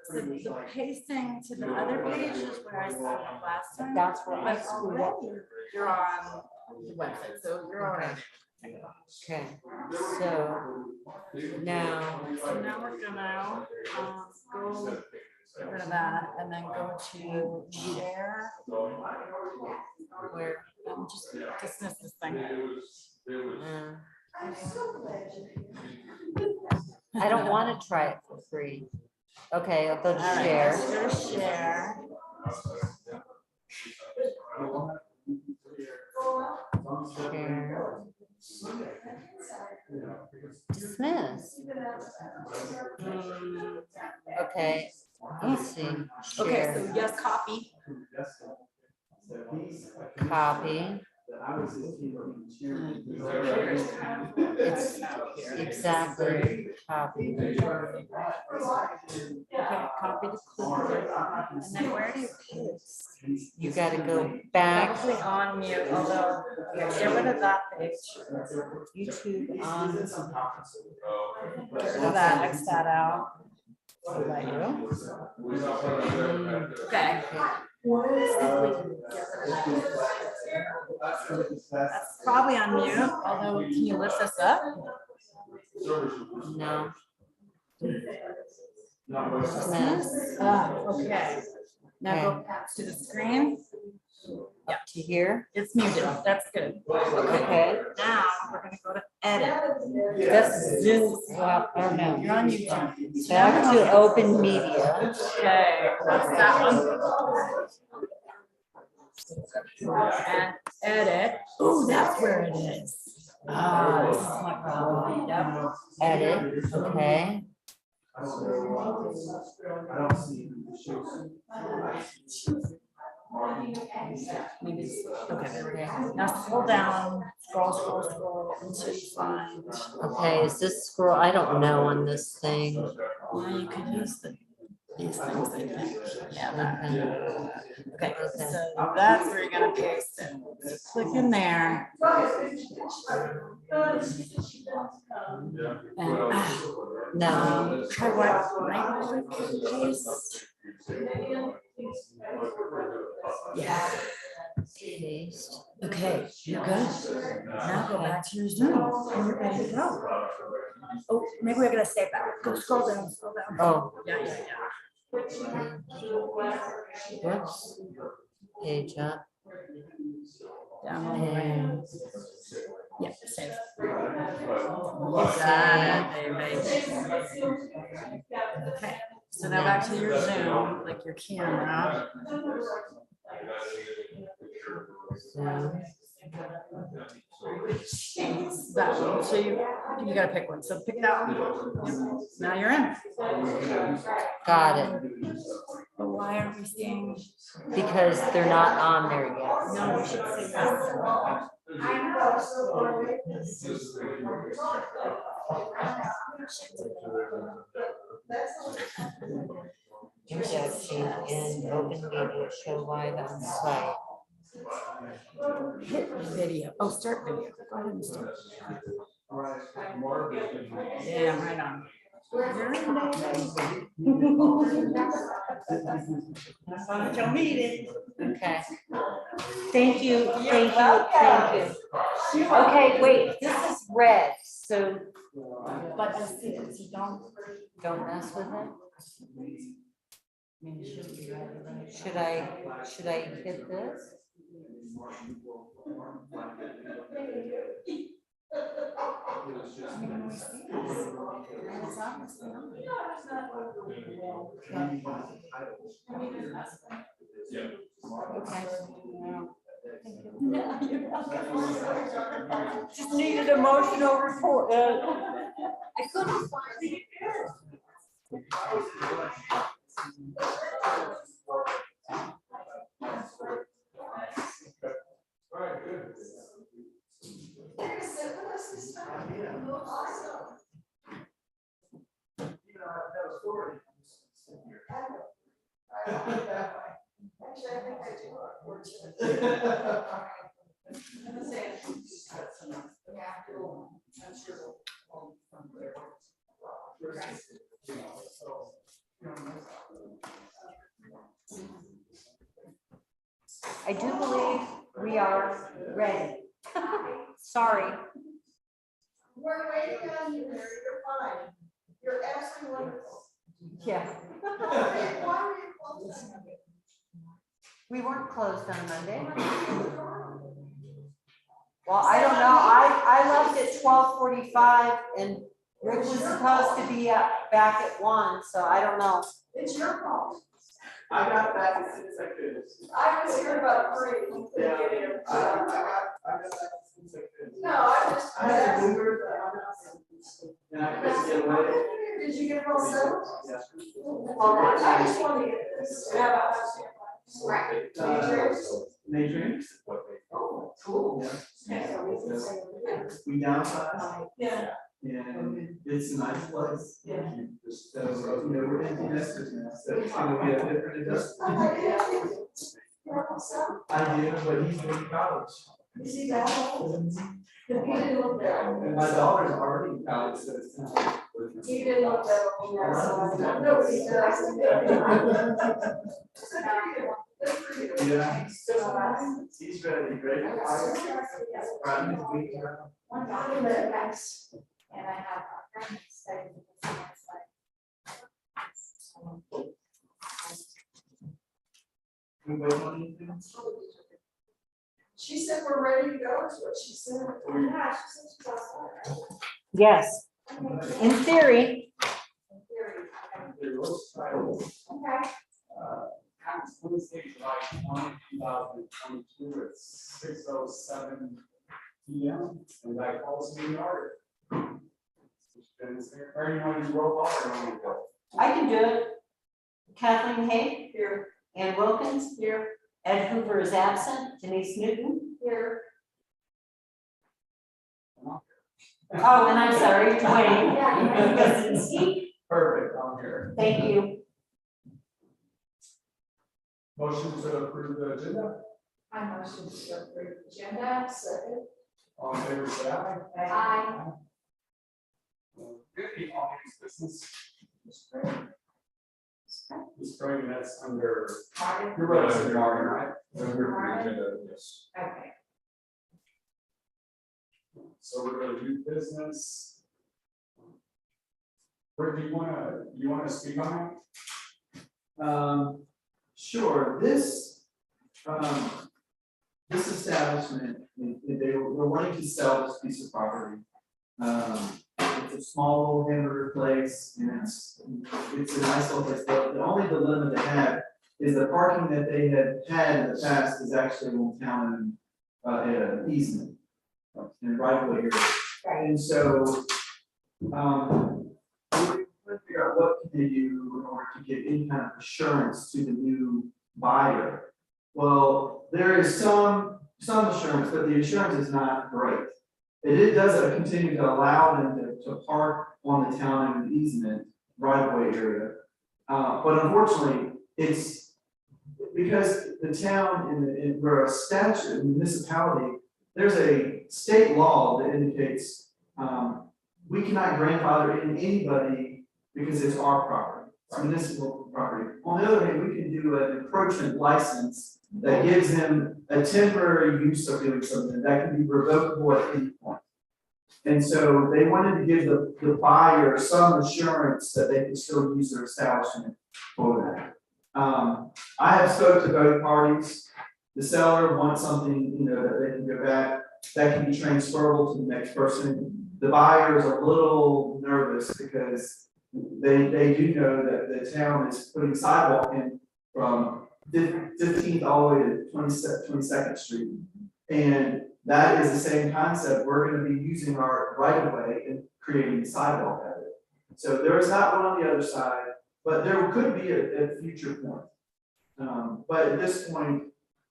So the pasting to the other page is where I screwed up last time. That's where I screwed up. You're on the website, so you're already. Okay, so now, So now we're gonna go get rid of that and then go to share. Where just dismiss this thing. I don't want to try it for free. Okay, I'll go to All right, share. let's go to share. Share. Dismiss. Okay, let's see. Okay, Share. so yes, copy. Copy. It's exactly copy. Okay, copy the clipboard. And then where do you paste? You gotta go back. Actually on mute, although get rid of that page. YouTube on. Get rid of that, X that out. I'll let you. Okay. That's probably on mute, although can you lift this up? No. Dismiss. Okay. Now go back to the screen. Up to here. It's muted. That's good. Okay. Now we're gonna go to edit. This, well, or no. You're on YouTube. Back to open media. Okay, what's that one? And edit. Oh, that's where it is. Ah, this is my problem. Yep. Edit, okay. Maybe it's, okay, there we go. Now scroll down, scroll until you find. Okay, is this scroll? I don't know on this thing. Yeah, you could use these things, I think. Yeah, that. Okay, so that's where you're gonna paste it. So click in there. And No. try right click paste. Yeah. Paste. Okay, you're good. Now go back to your Zoom and you're ready to go. Oh, maybe we're gonna save that. Go scroll down, scroll down. Oh. Yeah. Whoops. Page up. Down all the way. And Yeah, save. Okay, so now back to your Zoom, like your camera. Zoom. That one. So you gotta pick one. So pick that one. Now you're in. Got it. But why aren't we seeing? Because they're not on there yet. No, we should see this. Introduction in open media show live on site. Hit video. Oh, start video. Go ahead and start. Yeah, right on. You're in there. You'll meet it. Okay. Thank you, thank you. Okay, wait, this is red, so But I see it, so don't mess with it. Should I hit this? Okay. Just needed a emotional report. I couldn't find it. I do believe we are ready. Sorry. We're waiting on you, Mary, you're fine. You're absolutely wonderful. Yeah. Why were you closed? We weren't closed on Monday. Well, I don't know. I left at 12:45 and Rick was supposed to be back at 1, so I don't know. It's your fault. I got back as soon as I could. I was here about 3. Yeah, I got back as soon as I could. No, I just. I had to move and I couldn't get away. Did you get it all settled? Yeah. Well, I just want to get this. Yeah. Right. Matrix. Oh, cool. Yeah. We downsized Yeah. and it's a nice place. Yeah. So, we're empty nesters now, so it's gonna be a different adjustment. I did, but he's going to college. You see that? He didn't look that. And my daughter's already in college, so it's not. He didn't look that. Nobody does. Yeah. He's ready, ready to fight. Right, this week. One document, thanks. And I have a friend who's studying this, and it's like. We wait on anything? She said we're ready to go, is what she said. Yeah, she said she's outside, Yes, in theory. Okay. Wednesday, July 2022, it's 6:07 p.m. and I call this meeting order. Is there anyone who's roll call or only go? I can do it. Kathleen Hay, here. Ann Wilkins, here. Ed Hoover is absent. Denise Newton, here. Oh, and I'm sorry, Dwayne. Gosinski. Perfect, I'm here. Thank you. Motion to approve the agenda. I motion to approve the agenda, second. All in favor, say aye. I, Good, all these business. Ms. Craig, that's under. You're right, Mr. Morgan, right? Under the agenda, yes. okay. So we're gonna do business. Rick, do you wanna speak on Sure, this establishment, they're wanting to sell this piece of property. It's a small little hamburger place and it's a nice little place, the only dilemma they have is the parking that they had in the past is actually on town and, an easement. And right away here, and so, let's figure out what can they do in order to get any kind of assurance to the new buyer. Well, there is some assurance, but the assurance is not great. It does continue to allow them to park on the town and easement right away area. But unfortunately, it's because the town we're a statute, municipality, there's a state law that indicates we cannot grandfather in anybody because it's our property, it's municipal property. On the other hand, we can do an encroachment license that gives them a temporary use of doing something that can be revocable at any point. And so they wanted to give the buyer some assurance that they can still use their establishment for that. I have spoke to both parties. The seller wants something, that they can go back, that can be transferable to the next person. The buyer is a little nervous because they do know that the town is putting sidewalk in from 15th all the way to 22nd Street. And that is the same concept. We're going to be using our right of way and creating a sidewalk out of it. So there is not one on the other side, but there could be a future point. But at this point,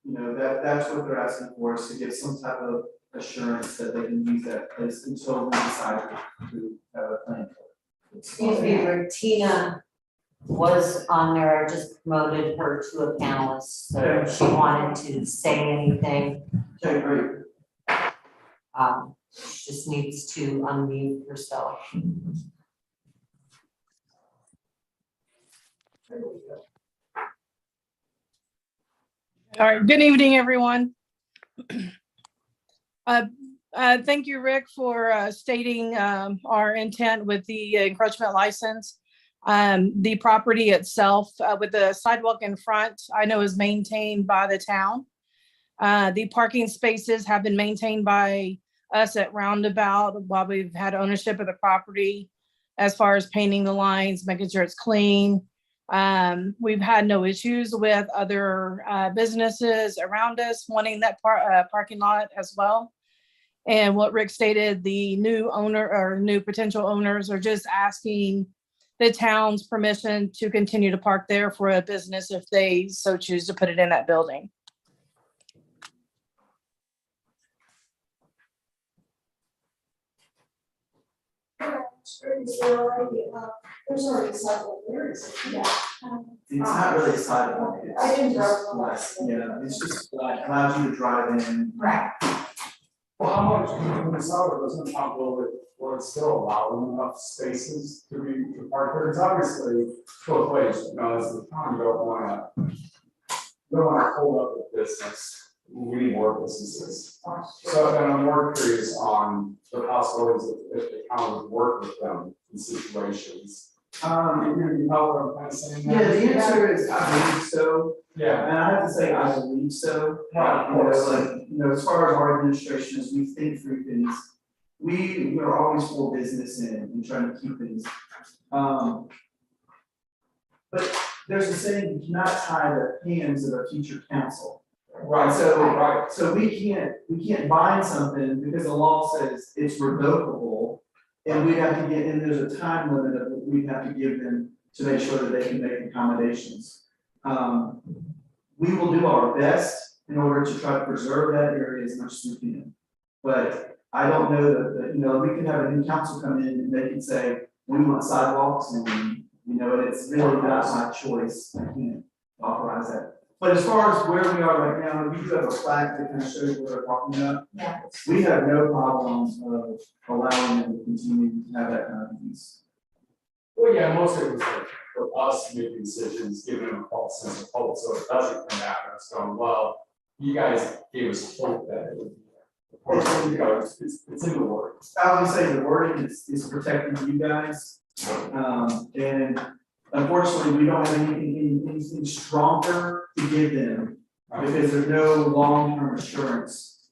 that's what they're asking for, is to get some type of assurance that they can use that place until we decide to have a plan. Excuse me, Tina was on there. I just promoted her to a panelist, so Okay. if she wanted to say anything. Okay, great. She just needs to unmute herself. All right, good evening, everyone. Thank you, Rick, for stating our intent with the encroachment license. The property itself with the sidewalk in front, I know is maintained by the town. The parking spaces have been maintained by us at Roundabout while we've had ownership of the property, as far as painting the lines, making sure it's clean. We've had no issues with other businesses around us wanting that parking lot as well. And what Rick stated, the new owner or new potential owners are just asking the town's permission to continue to park there for a business if they so choose to put it in that building. There's already sidewalk there, is it? Yeah. It's not really a sidewalk. It's I didn't drive just on like- that. Yeah, it's just like allows you to drive in. Right. Well, how much, when we saw it, wasn't comfortable with, or it's still allowing enough spaces to be, to park there, it's obviously both ways, you know, as the town, you don't wanna hold up the business, we need more businesses. So then I'm more curious on the possibilities if the town would work with them in situations. You know what I'm kind of saying? Yeah, the answer is, I believe so, Yeah, and I have to say, I believe so. Right, of You know, course. like, you know, as far as our administration, as we think through things, we're always for business and trying to keep things. But there's a saying, you cannot tie the hands of a future council. right, right. So we can't bind something because the law says it's revocable. And we have to get, and there's a time limit of what we have to give them to make sure that they can make accommodations. We will do our best in order to try to preserve that area as much as we can. But I don't know that, you know, we can have a new council come in and they can say, we want sidewalks and, you know, it's really not my choice. I can't authorize that. But as far as where we are right now, we do have a flag that kind of shows what we're talking about. Yeah. We have no problems of allowing them to continue to have that kind of use. Well, yeah, most of it was like for us to make decisions, giving them a false sense of hope, so it doesn't come back and it's going, well, you guys gave us hope that it would be. Of course, you know, it's in the works. I would say the wording is protecting you guys. And unfortunately, we don't have anything stronger to give them because there's no long-term assurance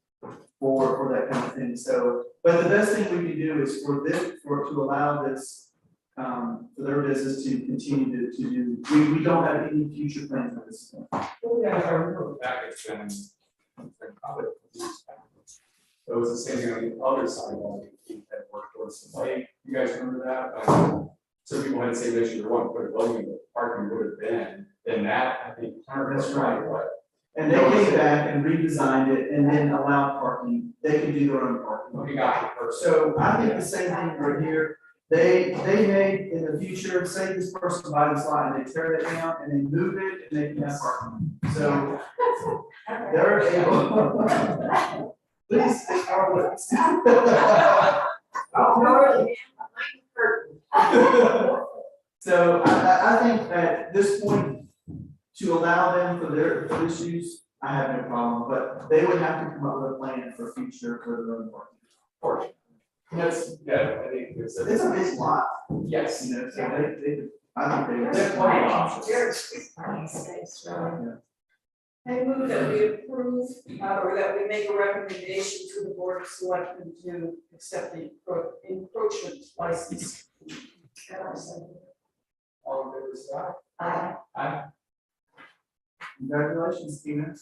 for that kind of thing. So, but the best thing we can do is to allow this, for their business to continue to do, we don't have any future plans at this point. Well, yeah, if I remember back, it's been probably a few years back. It was the same thing on the other side, like, you had worked towards the lake, you guys remember that? So people had to say they should want to put a building, but parking would have been, then that, I think. That's right. But And they came back and redesigned it and then allowed parking. They could do their own parking. we got it first. So I think the same thing right here, they may in the future, say this person buys this lot and they tear it down and they move it and they can have parking. So they're able. Please, take our words. So I think at this point, to allow them for their issues, I have no problem, but they would have to come up with a plan for future for their own parking. Of course. Yes, yeah, I think It's a big lot, yes. you know, so they, I think they. They have plenty of options. I move that we approve, or that we make a recommendation to the Board of Selectmen to accept the encroachment license. All in favor, say aye. Aye. Aye. Congratulations, Tina.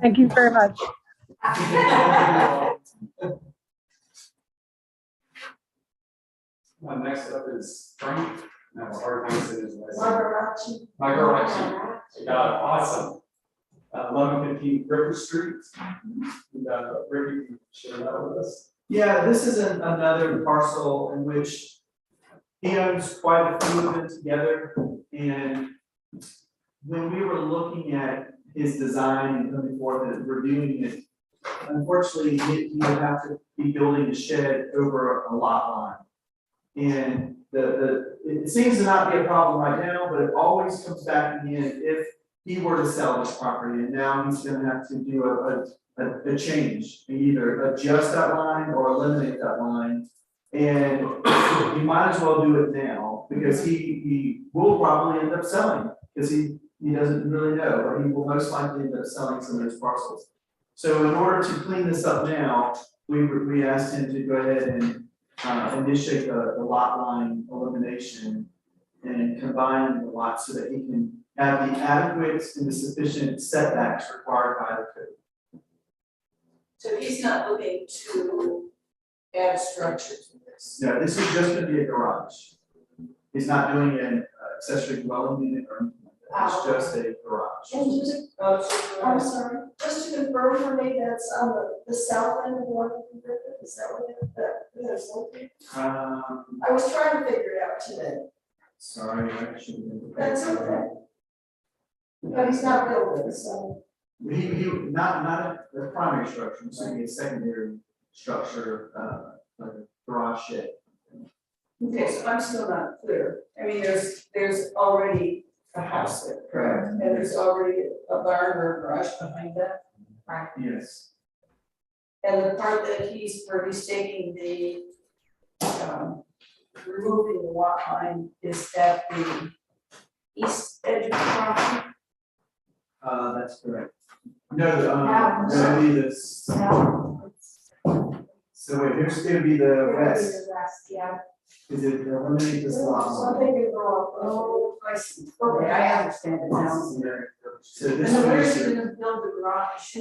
Thank you very much. Next up is Frank. Now, our next is Margaret. Margaret. Got it, awesome. 1115 River Street. We got Ricky, you can share that with us. Yeah, this is another parcel in which he owns quite a few of them together. And when we were looking at his design and coming forth and reviewing it, unfortunately, he would have to be building a shed over a lot line. And it seems to not be a problem right now, but it always comes back in the end if he were to sell this property, and now he's gonna have to do a change, either adjust that line or eliminate that line. And you might as well do it now, because he will probably end up selling, because he doesn't really know, or he will most likely end up selling some of those parcels. So in order to clean this up now, we asked him to go ahead and initiate the lot line elimination and combine the lots so that he can have the adequate and the sufficient setbacks required by the code. So he's not looking to add structure to this. No, this is just gonna be a garage. He's not doing an accessory dwelling unit or anything like that, it's just a garage. And just, I'm sorry, just to confirm for me, that's on the south end of Washington River, is that what that's located? I was trying to figure it out today, Sorry, I should have been. that's okay. But he's not building, so, He, not a primary structure, it's gonna be a secondary structure, like a garage shed. Okay, so I'm still not clear. I mean, there's already a house there, correct? And there's already a barn or a garage behind that. Yes, And the part that where he's taking the, removing the lot line is at the east edge of the property. that's correct. No, that'll be this, No. so wait, here's gonna be the west, The rest, yeah. is it eliminate this lot so I line? think it's wrong. Oh, I see. Okay, I understand it now. So And this then where's is, he gonna build the garage?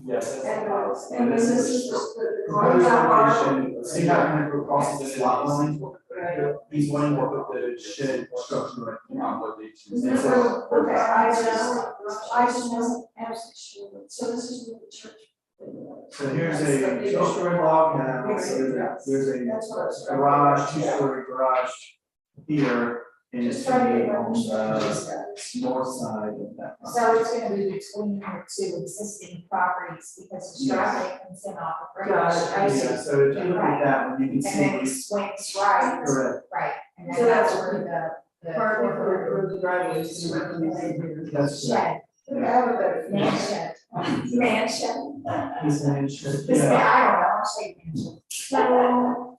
Yes, that's the And, house. and this is just the. proposed location, see how it kind of crosses this lot line? Right. He's wanting to put the shed structure right here. Okay, I just wasn't absolutely sure, so this is where the church. So here's a two-story log house, there's That's what I was a trying to garage, figure out. two-story garage here, and it's Just trying gonna to be get on my the north side of that. So it's gonna be between the two existing properties because the driveway comes in off of Bridge. Got it, I see. Yeah, so if you look at that one, you can And then it see, swings right. correct, Right, and So then that's that's where the. Part of where the driveway is recommended. that's, Shed, I have a better. man shed, man shed. this man should, This, yeah. I don't know, I'll say man shed. So,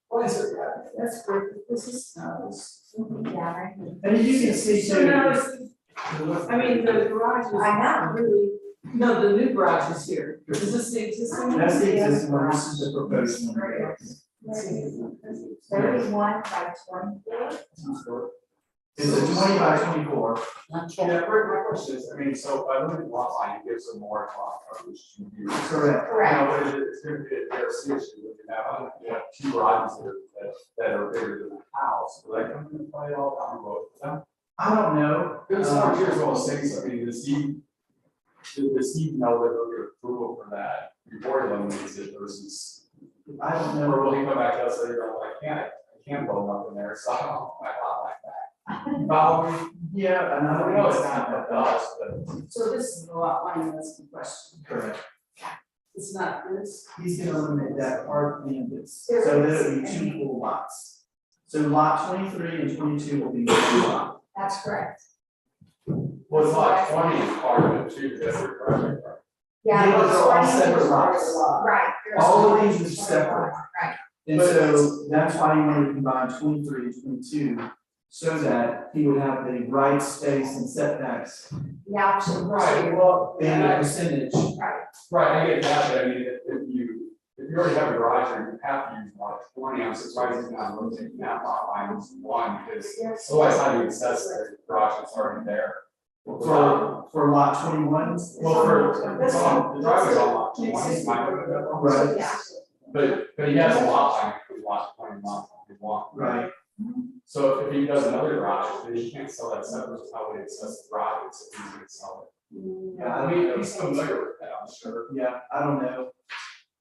what is it? That's great, this is nice. Yeah, right. And you can see So now too. it's, I mean, the garage is I know. not really, no, the new garage is here. Is this the existing? That's the existing one, this is the proposed one. Thirty-one by 24. It's a 20 by 24. Yeah, my question is, I mean, so if I look at the lot line, it gives them more lot coverage to use. Correct. Correct. But it's gonna be a fair issue, you have two garages that are bigger than the house, like, I'm gonna play it all down the road. I don't know. Because some years ago, saying something, does he know that they'll get approval for that before he eliminates it versus? I don't Or know. will he come back to us later, and go, I can't build nothing there, so I don't want my lot like that. Probably, Yeah, and I I don't don't know, know, it's it's not not that with us, but. So this is the lot line, that's the question. correct. It's not this. He's gonna eliminate that part and this, so that it'll be two full lots. So lot 23 and 22 will be one lot. That's correct. Well, lot 20 is part of it too, that's a project, right? Yeah. Those are all it's separate lots. Right. there's All of 20, these are separate. Right, And so that's why you want to combine 23 and 22, so that he would have the right space and setbacks the option. Right, well, and the percentage. right, I get that, but I mean, if you already have a garage and you have to use lot 20, I'm surprised he's not rotating that lot line as one, because otherwise how do you assess the garage that's already there? For lot 21. Well, the driveway's on lot 20, Right. Yeah. but he has a lot line, between lot 20 and lot 21. Right. So if he does another garage, then he can't sell that separate, how would he assess the garage, if he's gonna sell it? Yeah, I mean, he's familiar with that, I'm sure. Yeah, I don't know.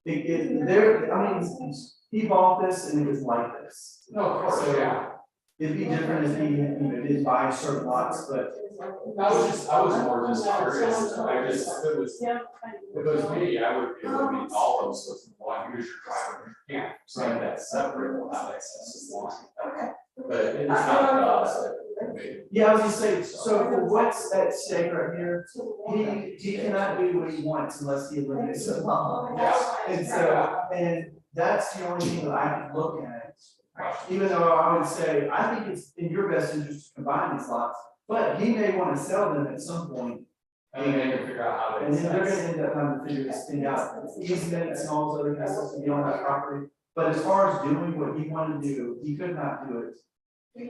I mean, he bought this and it was like this. No, of course, yeah. It'd be different if he, did buy certain lots, but I was more just curious, if it was me, I would be eliminating all those with one, here's your driver, you can't, say that. that's separate will have access to one. Okay. But it's not, Yeah, I was gonna say, so for what's at stake right here, he cannot do what he wants unless he eliminates the law. And so, and that's the only thing that I can look at. Even though I would say, I think it's in your best interest to combine these lots, but he may wanna sell them at some point. and then they can figure out how to. And then they're access. gonna end up having to figure this thing out, easements and all those other kind of stuff to be on that property. But as far as doing what he wanted to do, he could not do it.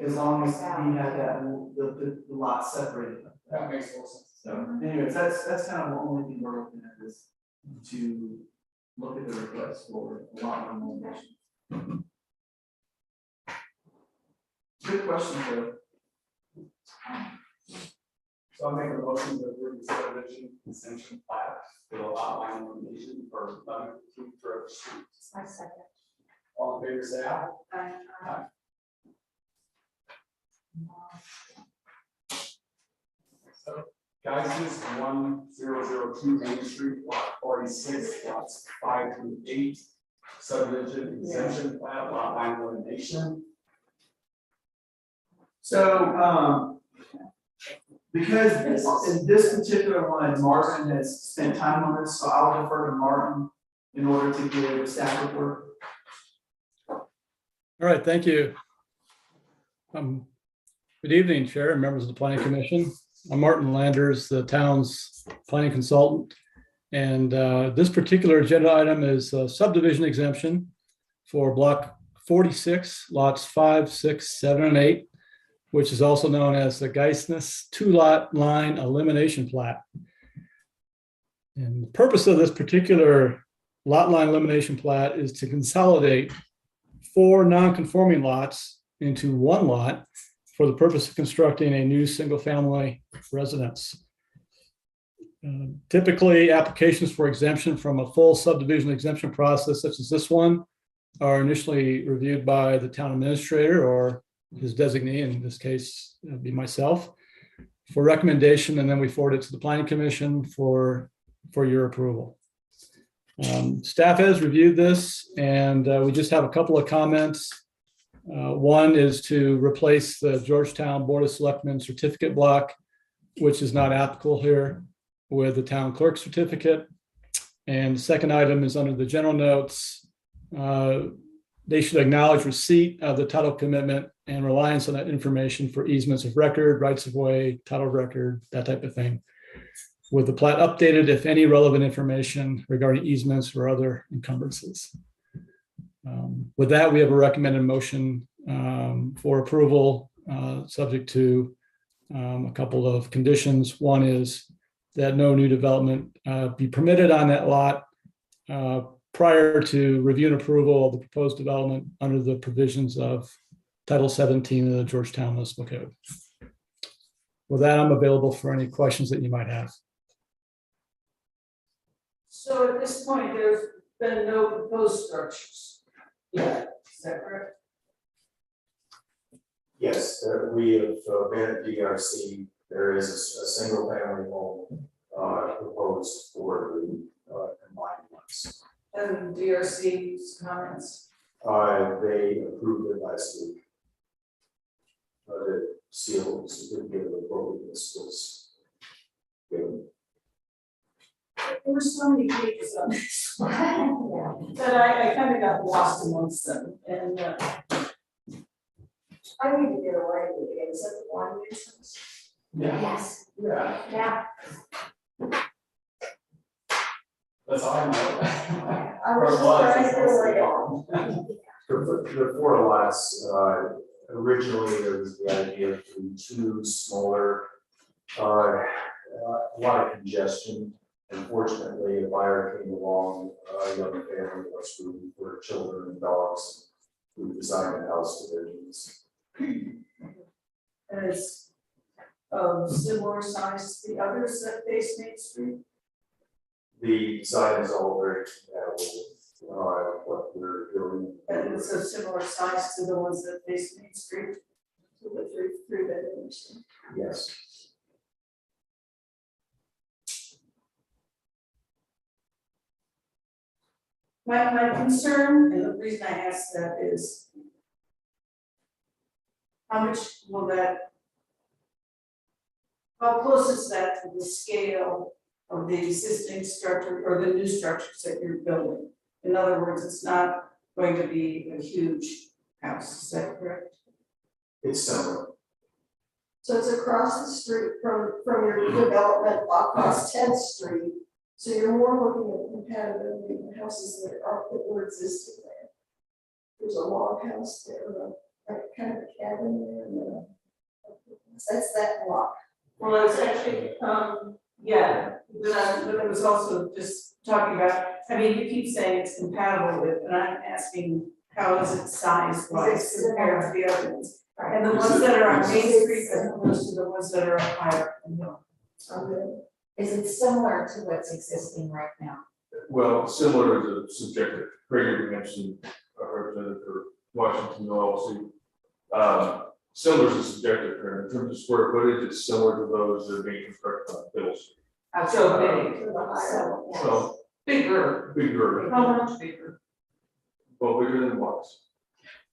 As long as he had that, the lot separated. That makes more sense. So anyways, that's kind of the only thing we're looking at is to look at the request for a lot line elimination. Good question, Joe. So I make a motion to approve the subdivision extension plat for the lot line elimination for 1115 Grove Street. I second. All in favor, say aye. So, guys, this is 1002 Main Street, lot 46, lots 5 through 8. Subdivision exemption plat, lot line elimination. So, because in this particular one, Martin has spent time on this, so I'll defer to Martin in order to give a staff report. All right, thank you. Good evening, Chair and members of the Planning Commission. I'm Martin Landers, the town's planning consultant. And this particular agenda item is a subdivision exemption for block 46, lots 5, 6, 7, and 8, which is also known as the Geisness two-lot line elimination plat. And the purpose of this particular lot line elimination plat is to consolidate 4 non-conforming lots into 1 lot for the purpose of constructing a new single-family residence. Typically, applications for exemption from a full subdivision exemption process such as this one are initially reviewed by the town administrator or his designee, in this case, it'd be myself, for recommendation, and then we forward it to the Planning Commission for your approval. Staff has reviewed this, and we just have a couple of comments. One is to replace the Georgetown Board of Selectmen certificate block, which is not applicable here, with the town clerk certificate. And the second item is under the general notes. They should acknowledge receipt of the title commitment and reliance on that information for easements of record, rights of way, title of record, that type of thing. With the plat updated, if any relevant information regarding easements or other encumbrances. With that, we have a recommended motion for approval, subject to a couple of conditions. One is that no new development be permitted on that lot prior to review and approval of the proposed development under the provisions of Title 17 of the Georgetown Municipal Code. With that, I'm available for any questions that you might have. So at this point, there's been no proposed structures. Yeah, is that correct? Yes, we have been at DRC. There is a single family home proposed for the combined ones. And DRC's comments? They approved it last week. The seal certificate of appropriateness was given. There were so many pages on this one that I kind of got lost amongst them, and I need to get away with it, is that the one nuisance? Yeah. Yes, Yeah. yeah. That's all I know. I was just trying to get away. The 4 lots, originally there was the idea of doing 2 smaller, a lot of congestion. Unfortunately, a buyer came along, a young family was room for children and dogs. We designed the house to their needs. as similar size to the others that face Main Street. The design is all very compatible with what we're doing. And it's a similar size to the ones that face Main Street. To the three bedrooms. Yes. My concern, and the reason I ask that is how much will that, how close is that to the scale of the existing structure or the new structures that you're building? In other words, it's not going to be a huge house, is that correct? It's similar. So it's across the street from your development across 10th Street. So you're more looking at compatibility of houses that were existing there. There's a log house there, like kind of a cabin there, and that's that block. Well, it's actually, yeah, but I was also just talking about, I mean, you keep saying it's compatible with, and I'm asking, how is it size wise compared to the other ones? And the ones that are on Main Street as opposed to the ones that are up higher and hill. Is it similar to what's existing right now? Well, similar to subjective, Craig mentioned, representative for Washington LLC. Similar to subjective, in terms of square footage, it's similar to those that are being constructed on Biddle Street. So big, So bigger, how much bigger well, bigger than what's.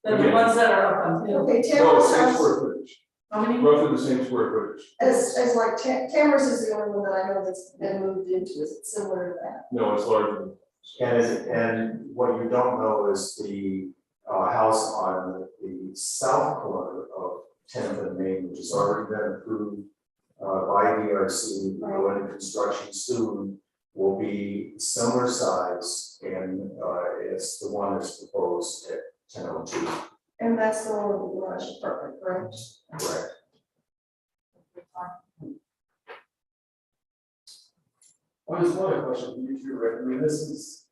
than the ones that are up on hill? Okay, No, Tamara's same house, square footage, How many? roughly the same square footage. as like Tamara's is the only one that I know that's been moved into, is it similar to that? No, it's larger than. And what you don't know is the house on the south corner of 10th and Main, which has already been approved by DRC, will go into construction soon, will be similar size, and it's the one that's proposed at 1002. And that's the one with the garage apartment, correct? Correct. Well, there's another question for you too, Rick. I mean, this is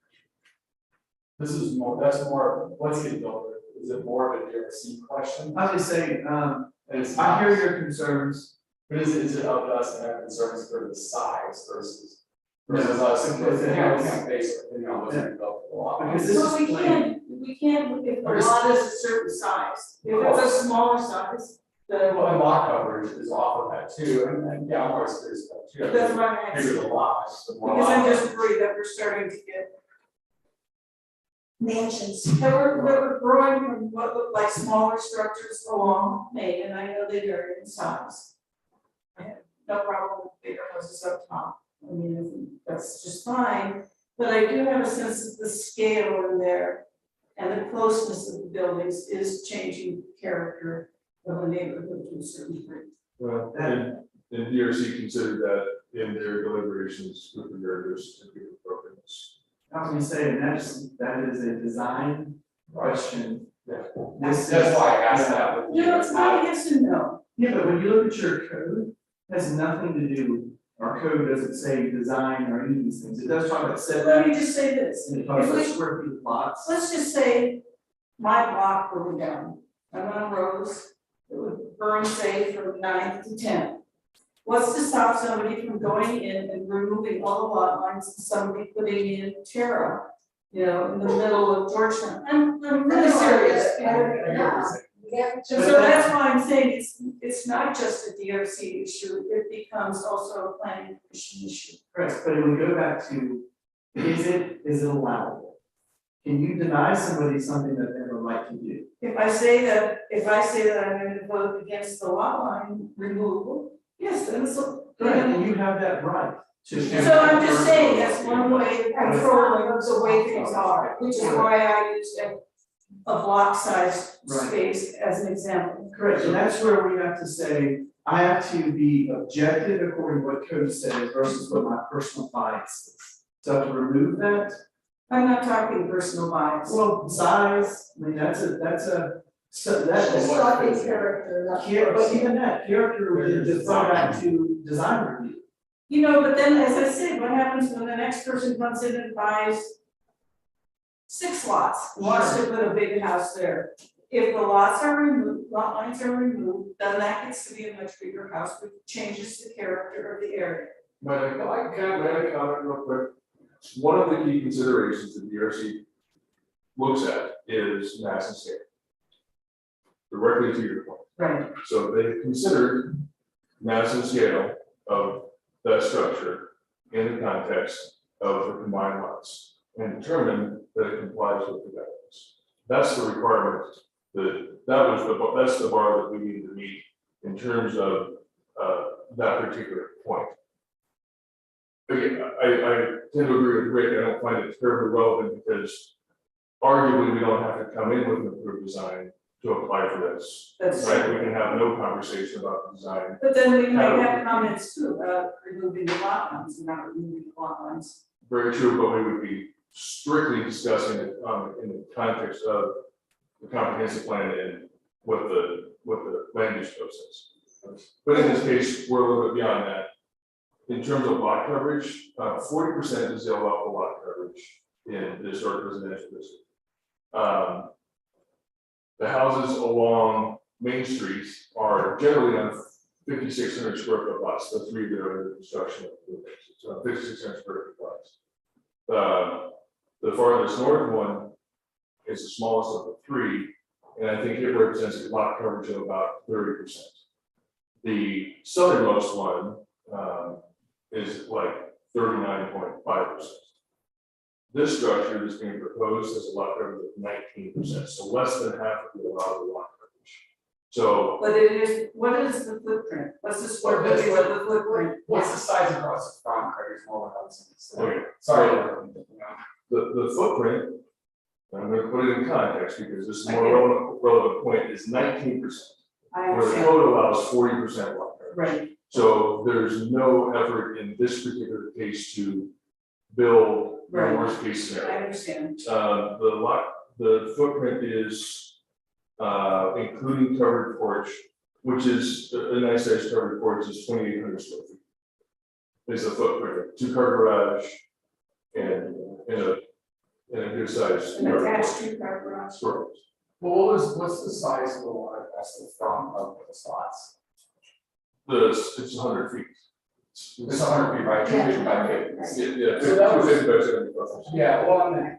more, that's more, let's get built. Is it more of a DRC question? I was just saying, And it's I hear your concerns. But is it up to us to have concerns for the size versus No, us, it's a house. based on what's been built for a while? Because this Well, is plain. we can't, if the lot is a certain size, if it's a smaller size, then. Well, and lot coverage is off of that too, and yeah, I'm always curious about too. That's why I'm asking. Bigger the lot, the more Because I'm lot. just worried that we're starting to get, Mansions. that we're growing from what look like smaller structures along Main, and I know they vary in size. I have no problem with bigger houses up top, I mean, that's just fine, but I do have a sense of the scale in there. And the closeness of the buildings is changing the character of a neighborhood to a certain degree. Well, and DRC considered that in their deliberations with regard to certificate of appropriateness. I was gonna say, that is a design question. Yeah. This That's is- why I asked that. but No, it's not a yes and no. Yeah, but when you look at your code, it has nothing to do, our code doesn't say design or any of these things, it does talk about Let setback, me just say this, and it talks if about we- square feet of lots. let's just say my block burned down. I'm on Rose, it would burn say from 9th to 10th. What's to stop somebody from going in and removing all the lot lines and somebody putting in Terra, you know, in the middle of Georgetown? I'm really serious. So that's why I'm saying it's not just a DRC issue, it becomes also a planning commission issue. Correct, but it would go back to, is it allowable? Can you deny somebody something that they have a right to do? If I say that I'm going to vote against the lot line removal, yes, then it's a. Correct, and you have that right to. So I'm just saying, that's one way of controlling the way things are, which is why I used a block size Right. space as an example. Correct, and that's where we have to say, I have to be objective according to what code says versus what my personal bias is. So to remove that, I'm not talking personal bias. well, size, I mean, so that It's is. not in character, not. Yeah, but even that, character would just go back to design review. You know, but then, as I said, what happens when the next person comes in and buys 6 lots, wants to put a big house there? If the lots are removed, lot lines are removed, then that gets to be a much bigger house, which changes the character of the area. But I can add a comment real quick. One of the key considerations that DRC looks at is mass and scale. Directly to your point. Right. So they considered mass and scale of that structure in the context of the combined lots and determined that it complies with the guidelines. That's the requirement, that's the bar that we need to meet in terms of, that particular point. Again, I tend to agree with Rick, I don't find it terribly relevant because arguably we don't have to come in with an approved design to apply for this. That's Right, true. we can have no conversation about the design. But then we might have comments too about removing the lot lines and not removing the lot lines. Very true, but we would be strictly discussing it, in the context of the comprehensive plan and what the land use process. But in this case, we're a little bit beyond that. In terms of lot coverage, 40% is the allowable lot coverage in this residential district. The houses along Main Street are generally on 5,600 square foot lots, the three that are under construction. So 5,600 square foot lots. The farthest north one is the smallest of the three, and I think it represents a lot coverage of about 30%. The southernmost one is like 39.5%. This structure is being proposed as a lot coverage of 19%, so less than half of the allowable lot coverage. So But it is, what is the footprint? What's the square footage of the footprint? What's the size across the front, Craig, smaller houses? okay, Sorry. the footprint, I'm gonna put it in context because this is more relevant point, is 19%. I Where the understand, code allows 40% lot coverage. right, So there's no effort in this particular case to build the Right. worst case scenario. I understand. The footprint is, including covered porch, which is a nice size covered porch is 2,800 square feet. Is the footprint, 2-car garage and a good size. An attached two-car garage. Storage. Well, what's the size of the lot across the front of the spots? It's 100 feet. It's 100 feet, right? 250 by 50. Yeah, So that was- 250 by 75. Yeah, well, I mean,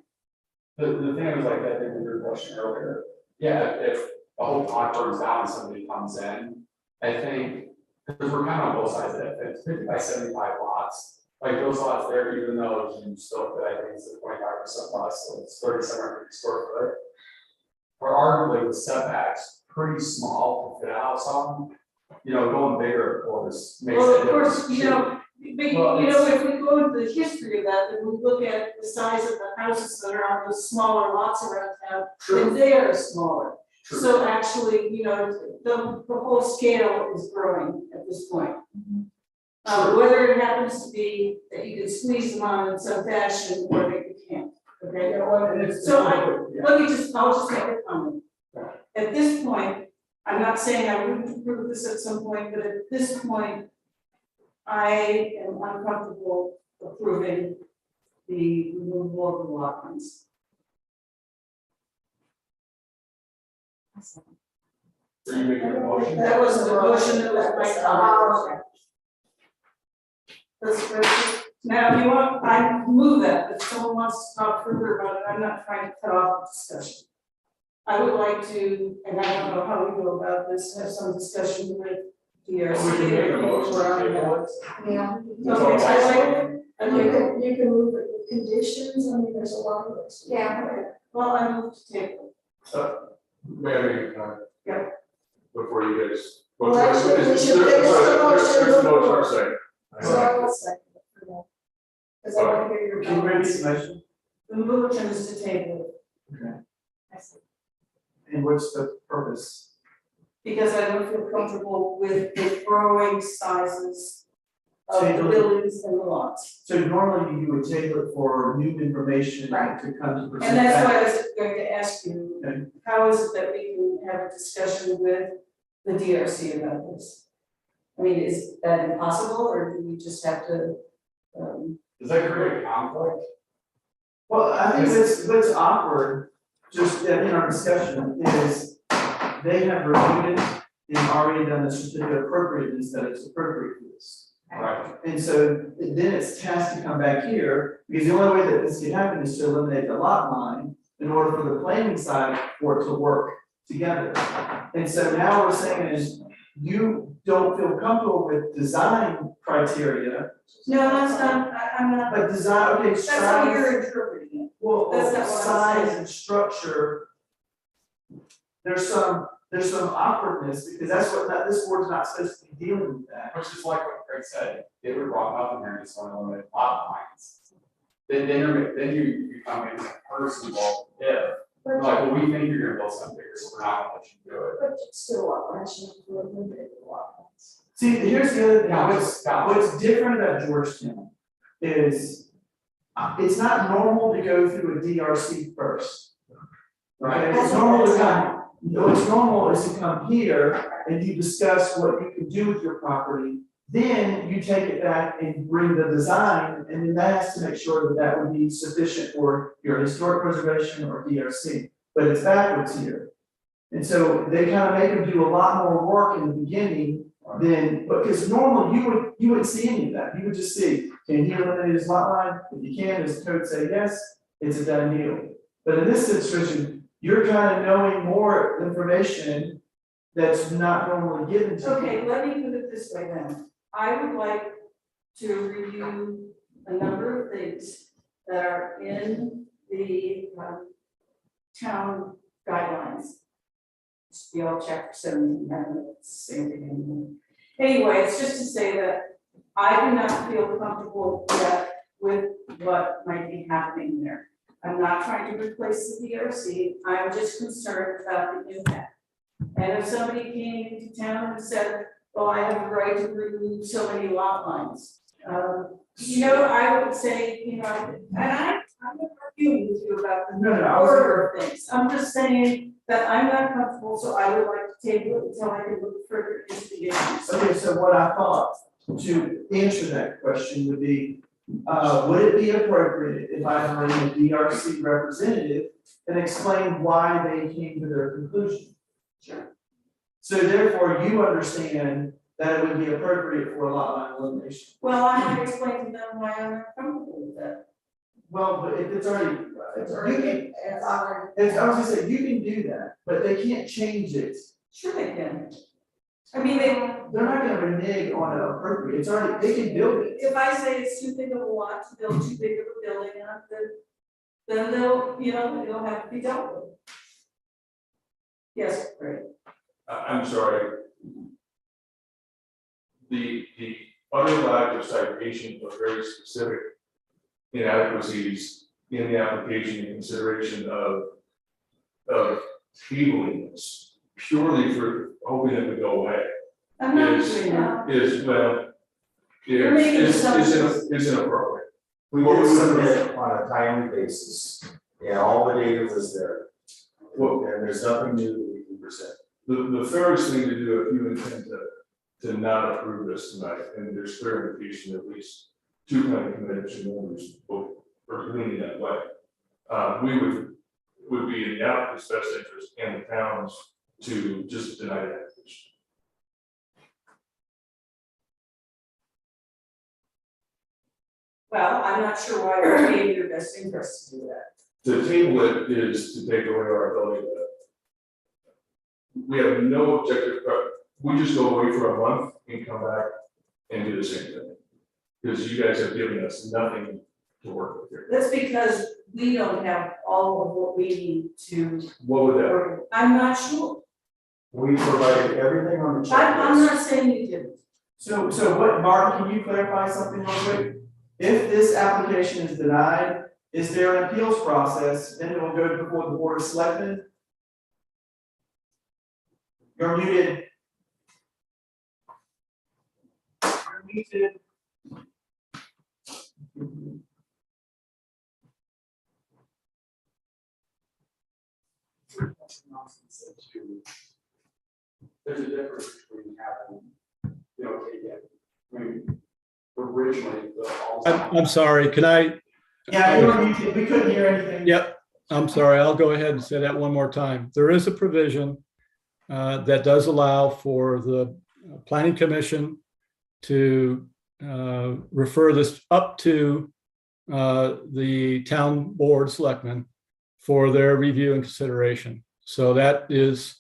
the thing was like, I think with your question earlier, yeah, if the whole pot burns down and somebody comes in, I think, because we're kind of on both sides of it, if it's 50 by 75 lots, like those lots there, even though you still fit, I think it's a 25% loss, so it's 3,750 square foot. Or arguably the setbacks, pretty small to fit a house on, you know, going bigger, of course, makes Well, it. of course, you know, but, Well, you know, if we go into the history of that, then we look at the size of the houses that are on those smaller lots around town, and they are smaller. True. So actually, you know, the whole scale is growing at this point. Whether it happens to be that you can squeeze them on in some fashion or that you can't, okay? Yeah, well, and it's- So yeah. I'll just make a comment. At this point, I'm not saying I wouldn't approve this at some point, but at this point, I am uncomfortable approving the removal of the lot lines. Are you making a motion? That wasn't a motion, that was my comment. Now, if you want, I move that, if someone wants to talk further about it, I'm not trying to cut off the discussion. I would like to, and I don't know how we go about this, have some discussion with DRC. We can make a motion to table it. Yeah. Okay, so And you can move it with conditions, I mean, there's a lot of those. yeah, well, I move to table. May I make a comment? Yeah. Before you guys. Well, actually, we should There- finish the sorry, motion there's a motion, before. or second. So I will second it for that. Because I want to hear your Can you repeat comments. the motion? The motion is to table, And what's the purpose? because I don't feel comfortable with the growing sizes of the Table it. buildings and the lots. So normally you would table it for new information Right. to come to present. And that's back. why I was going to ask you, Okay. how is it that we can have a discussion with the DRC about this? I mean, is that impossible, or do we just have to, Does that create a conflict? Well, I think what's awkward, just in our discussion, is they have reviewed it and already done the certificate of appropriateness that it's appropriate for this. Right. And so then it's tasked to come back here, because the only way that this can happen is to eliminate the lot line in order for the planning side for it to work together. And so now we're saying is, you don't feel comfortable with design criteria, no, that's not, I'm not, but design, okay, that's how you're interpreting it. Well, That's not what I'm size saying. and structure. There's some awkwardness, because that's what, this board's not supposed to be dealing with that. Which is like what Craig said, they were brought up in there and just want to limit lot lines. Then you come in first involved, if, like, well, we think you're gonna build something bigger, so we're not gonna let you do it. But it's still a lot, rational, we're limited a lot. See, here's the other thing, Gotcha. what's different about Georgetown is it's not normal to go through a DRC first. Right. Okay, it's normal to come, what's normal is to come here and you discuss what you can do with your property. Then you take it back and bring the design, and then that has to make sure that that would be sufficient for your historic preservation or DRC. But it's backwards here. And so they kind of make them do a lot more work in the beginning than, because normally you wouldn't see any of that. You would just see, can he eliminate his lot line? If you can, does the code say yes? It's a done deal. But in this situation, you're kind of knowing more information that's not normally given to you. Okay, let me put it this way then. I would like to review a number of things that are in the town guidelines. You all chapter 7, same thing anymore. Anyway, it's just to say that I do not feel comfortable yet with what might be happening there. I'm not trying to replace the DRC, I'm just concerned about the impact. And if somebody came into town and said, well, I have a right to remove so many lot lines. I would say, and I'm not arguing with you about the No, I was- order of things. I'm just saying that I'm not comfortable, so I would like to table it until I can look further into the issues. Okay, so what I thought to answer that question would be, would it be appropriate if I bring a DRC representative and explain why they came to their conclusion? Sure. So therefore, you understand that it would be appropriate for a lot line elimination. Well, I might explain to them why I'm not comfortable with that. Well, but if it's already, It's you already, can, it's already. I was gonna say, you can do that, but they can't change it. Sure they can. I mean, They're not gonna renege on it appropriate, it's already, they can build it. if I say it's too big of a lot to build too big of a building on, then they'll have to be dealt with. Yes, great. I'm sorry. The underlying citations are very specific inadequacies in the application in consideration of tabling this purely for hoping it would go away. I'm not Is- doing that. You're making assumptions. It's inappropriate. We did submit on a timely basis, and all the data was there, Well, and there's nothing new that we can present. the fairest thing to do if you intend to not approve this tonight, and there's clear indication at least two planning commission members both are leaning that way. Would be in the applicant's best interest and the town's to just deny the application. Well, I'm not sure why it would be in your best interest to do that. To table it is to take away our ability to. We have no objective, we just go away for a month and come back and do the same thing. Because you guys have given us nothing to work with here. That's because we don't have all of what we need to What would that, work with. I'm not sure. We provided everything on the I'm checklist. not saying you didn't. So what, Martin, can you clarify something real quick? If this application is denied, is there an appeals process, then it will go before the board of selectmen? You're muted. You're muted. There's a difference between having, originally, I'm sorry, can I? Yeah, you were muted, we couldn't hear anything. Yep, I'm sorry, I'll go ahead and say that one more time. There is a provision that does allow for the planning commission to refer this up to the town board selectmen for their review and consideration. So that is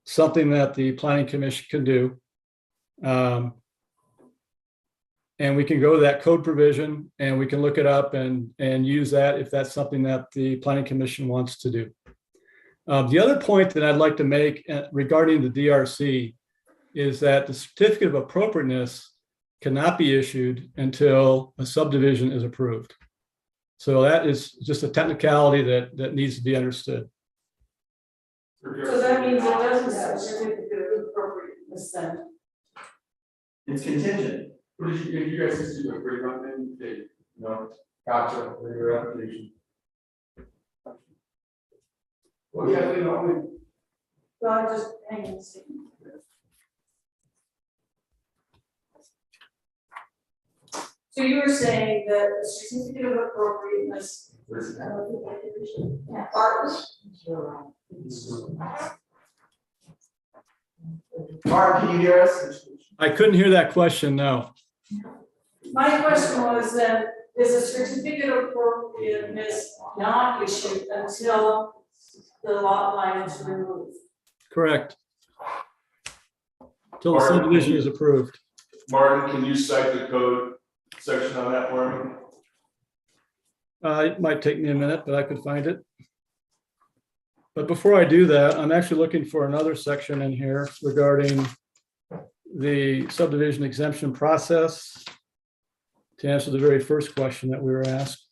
something that the planning commission can do. And we can go to that code provision and we can look it up and use that if that's something that the planning commission wants to do. The other point that I'd like to make regarding the DRC is that the certificate of appropriateness cannot be issued until a subdivision is approved. So that is just a technicality that needs to be understood. So that means it doesn't have a certificate of appropriateness then. It's contingent. What did you guys just do a free run then? They, no, gotcha, for your application. Well, yeah, we know, So I'm just hanging. So you were saying that the certificate of appropriateness. Mark, can you hear us? I couldn't hear that question, no. My question was then, is a certificate of appropriateness not issued until the lot line is removed? Correct. Till the subdivision is approved. Martin, can you cite the code section on that for me? It might take me a minute, but I could find it. But before I do that, I'm actually looking for another section in here regarding the subdivision exemption process to answer the very first question that we were asked.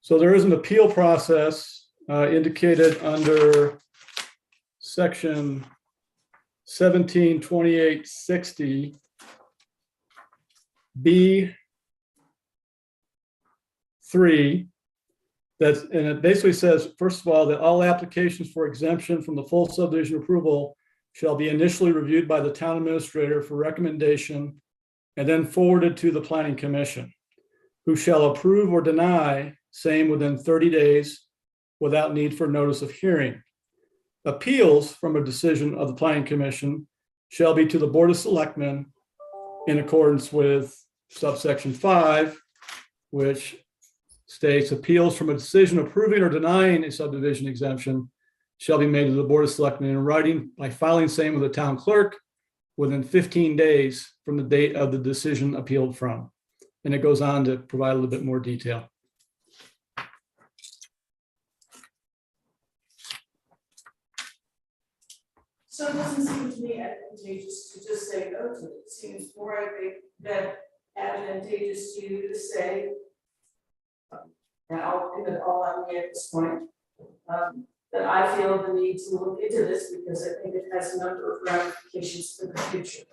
So there is an appeal process indicated under section 172860 B3. And it basically says, first of all, that all applications for exemption from the full subdivision approval shall be initially reviewed by the town administrator for recommendation and then forwarded to the planning commission, who shall approve or deny same within 30 days without need for notice of hearing. Appeals from a decision of the planning commission shall be to the Board of Selectmen in accordance with subsection 5, which states appeals from a decision approving or denying a subdivision exemption shall be made to the Board of Selectmen in writing by filing same with the town clerk within 15 days from the date of the decision appealed from. And it goes on to provide a little bit more detail. So it doesn't seem to me advantageous to just say no to it. It seems more advantageous to you to say, and I'll give it all on me at this point, that I feel the need to look into this because I think it has a number of ramifications for the future.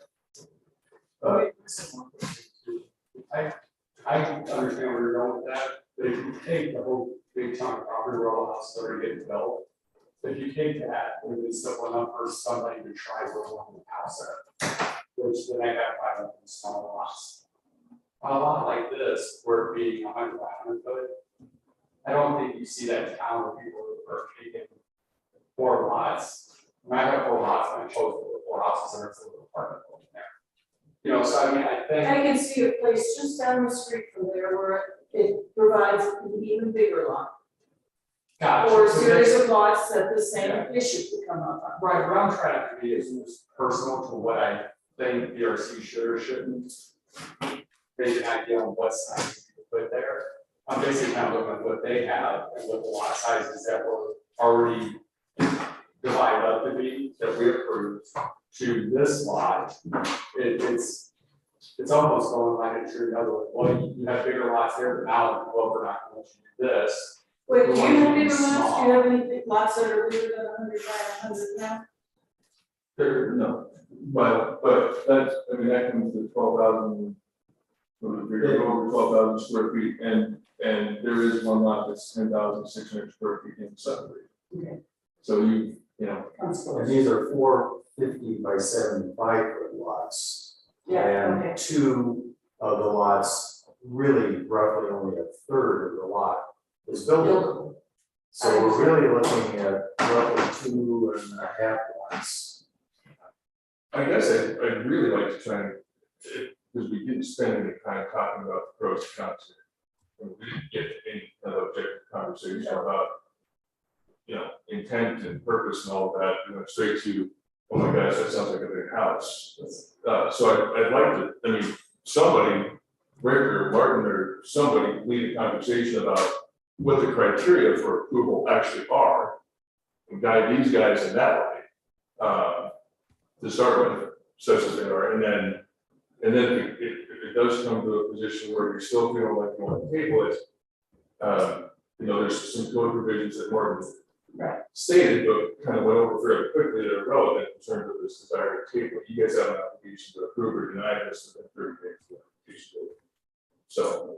I understand where you're going with that, but if you take the whole big chunk of property where all the houses are getting built, if you take that, it would be simple enough for somebody to try to go on the house there, which then they have 5 small lots. On a lot like this, where it being 100 by 100 foot, I don't think you see that town where people are taking 4 lots. When I have 4 lots, I chose the 4 houses and it's a little apartment building there. You know, so I mean, I think. I can see a place just down the street from there where it provides an even bigger lot. Gotcha. Or a So series that's- of lots that the same issue could come up on. Right, what I'm trying to be is personal to what I think DRC should or shouldn't. Make an idea on what size you put there. I'm basically kind of looking at what they have and what the lot sizes that were already divided up to be, that we approved to this lot. It's almost going like a true another way. Well, you have bigger lots there, but now, well, we're not going to do this. Wait, do you We have want to bigger be lots? Do small. you have any big lots that are bigger than 100 by 100 now? There, no, but that's, I mean, that comes to 12,000. Over 12,000 square feet, and there is one lot that's 10,600 square feet in subdivision. Okay. So you know, And these are 450 by 75 foot lots. Yeah, And okay. 2 of the lots, really roughly only a third of the lot is buildable. So we're really looking at roughly 2.5 lots. I guess I'd really like to try and, because we didn't spend any time talking about the pros and cons here. And we didn't get any kind of objective conversation about, you know, intent and purpose and all of that, we went straight to, oh my gosh, that sounds like a big house. So I'd like to, I mean, somebody, Rick or Martin or somebody lead a conversation about what the criteria for approval actually are, and guide these guys in that way, to start with, such as they are, and then if it does come to a position where you're still feeling like you want to table it, you know, there's some code provisions that Martin stated, but kind of went over fairly quickly that are relevant in terms of this desire to table. You guys have an application to approve or deny this within 30 days of the application date. So.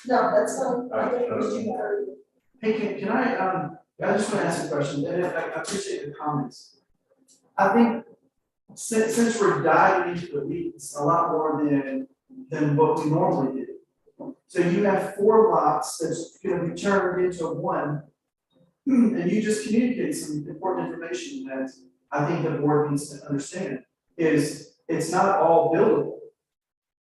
No, that's fine. I don't know. Hey, can I just want to ask a question, and I appreciate the comments. I think since we're diving into the weeds a lot more than what we normally do. So you have 4 lots that's gonna be turned into one, and you just communicate some important information that I think the board needs to understand, is it's not all buildable.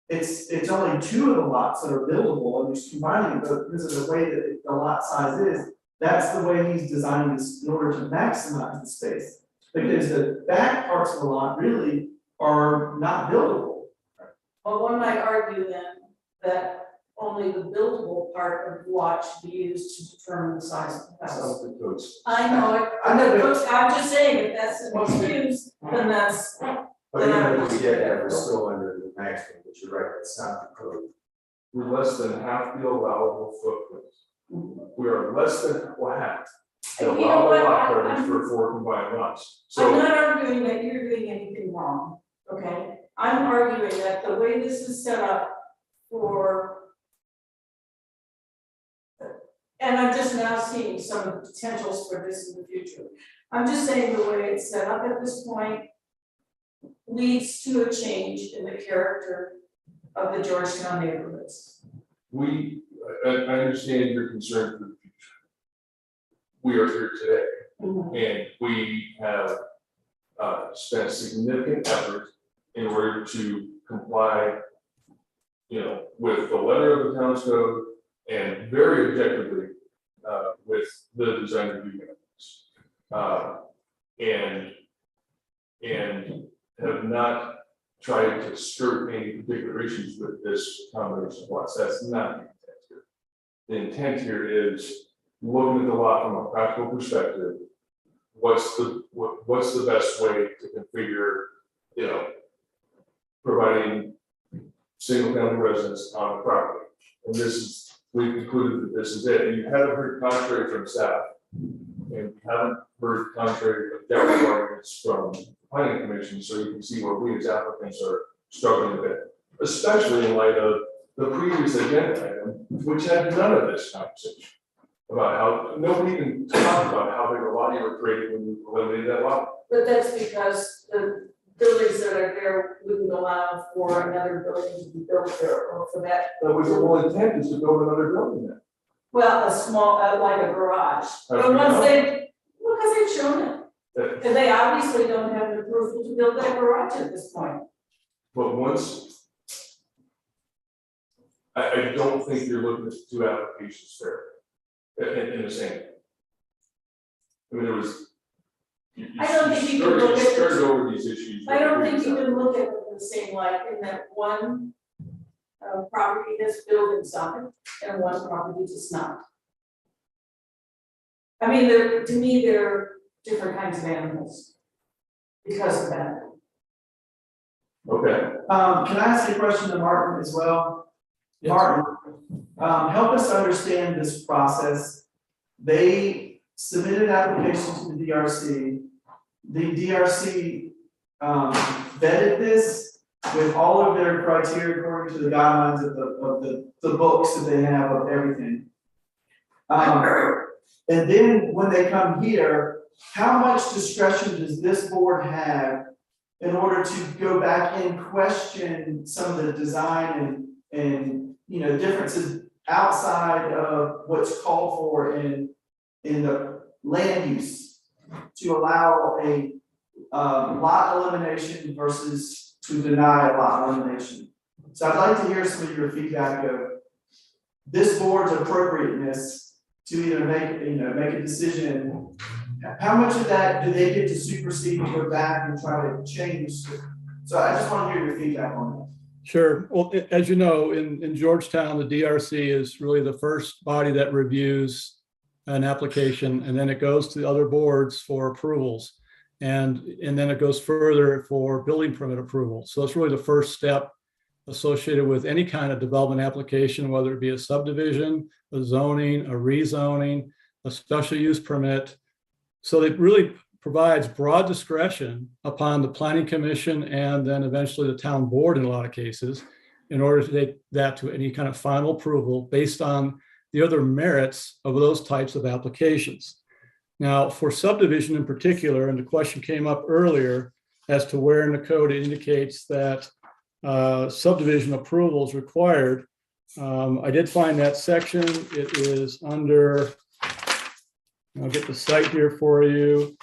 It's only 2 of the lots that are buildable, and he's combining it, but because of the way that the lot size is, that's the way he's designing this in order to maximize the space. Because the back parts of the lot really are not buildable. Well, one might argue then that only the buildable part of the lot should be used to determine the size of the house. I know it, I'm just saying, if that's the excuse, then that's. But even if we get that, we're still under the maximum, but you're right, it's not the code. We're less than half the allowable footprint. We are less than half the You know allowable what, lot coverage for 4 combined lots. I'm So, not arguing that you're doing anything wrong, okay? I'm arguing that the way this is set up for. And I'm just now seeing some of the potentials for this in the future. I'm just saying the way it's set up at this point leads to a change in the character of the Georgetown neighborhoods. I understand your concern for the future. We are here today, and we have spent significant effort in order to comply, you know, with the letter of the town's code and very objectively with the design review guidelines. And have not tried to skirt any particular issues with this combination of lots. That's not the intent here. The intent here is looking at the lot from a practical perspective. What's the best way to configure, you know, providing single family residence on the property? And this is, we've concluded that this is it. And you haven't heard contrary from staff, and you haven't heard contrary objective arguments from the planning commission, so you can see where we as applicants are struggling a bit, especially in light of the previous agenda item, which had none of this conversation about how nobody even talked about how big a lot you were creating when you eliminated that lot. But that's because the buildings that are there wouldn't allow for another building to be built there, or for that. That was the whole intent, is to build another building there. Well, a small, like a garage, but once they, because they've shown it. And they obviously don't have an approval to build that garage at this point. But once, I don't think you're looking at 2 applications fair in the same. I mean, there was. I don't think you can look at started over these issues. I don't think you can look at them in the same light, in that one property that's building something and one property does not. I mean, to me, they're different kinds of animals because of that. Okay. Can I ask you a question to Martin as well? Yes. Martin, help us understand this process. They submitted an application to the DRC. The DRC vetted this with all of their criteria according to the guidelines of the books that they have of everything. And then when they come here, how much discretion does this board have in order to go back and question some of the design and you know, differences outside of what's called for in the land use to allow a lot elimination versus to deny a lot elimination. So I'd like to hear some of your feedback of this board's appropriateness to either make a decision. How much of that do they get to supersede and go back and try to change? So I just want to hear your feedback on that. Sure. Well, as you know, in Georgetown, the DRC is really the first body that reviews an application, and then it goes to the other boards for approvals. And then it goes further for building permit approval. So it's really the first step associated with any kind of development application, whether it be a subdivision, a zoning, a rezoning, a special use permit. So it really provides broad discretion upon the planning commission and then eventually the town board in a lot of cases in order to take that to any kind of final approval based on the other merits of those types of applications. Now, for subdivision in particular, and the question came up earlier as to where in the code it indicates that subdivision approval is required. I did find that section. It is under, I'll get the site here for you.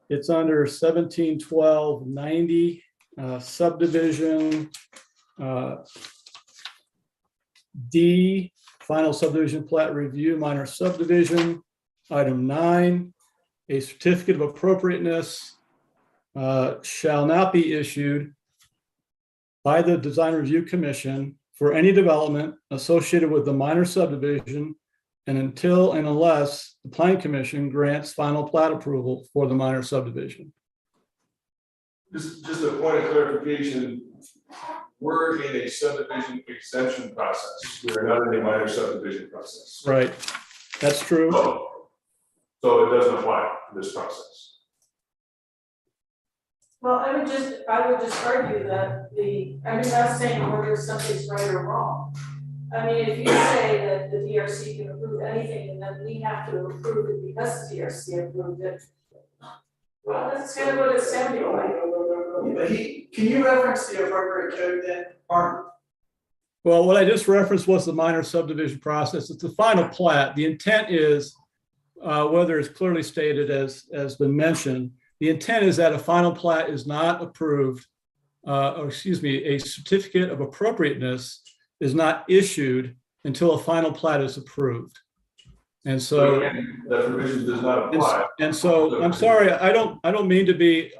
It's under 171290 subdivision D, final subdivision plat review, minor subdivision. Item 9, a certificate of appropriateness shall not be issued by the Design Review Commission for any development associated with the minor subdivision and until and unless the Planning Commission grants final plat approval for the minor subdivision. Just a point of clarification, we're in a subdivision exemption process. We are not in a minor subdivision process. Right, that's true. So it doesn't apply to this process. Well, I would just argue that I'm not saying whether something's right or wrong. I mean, if you say that the DRC can approve anything and then we have to approve it because the DRC approved it, well, that's kind of what it sounded like. But can you reference the appropriate code then, Martin? Well, what I just referenced was the minor subdivision process. It's the final plat. The intent is, whether it's clearly stated as been mentioned, the intent is that a final plat is not approved, or excuse me, a certificate of appropriateness is not issued until a final plat is approved. And so that provision does not apply. And so I'm sorry, I don't mean to be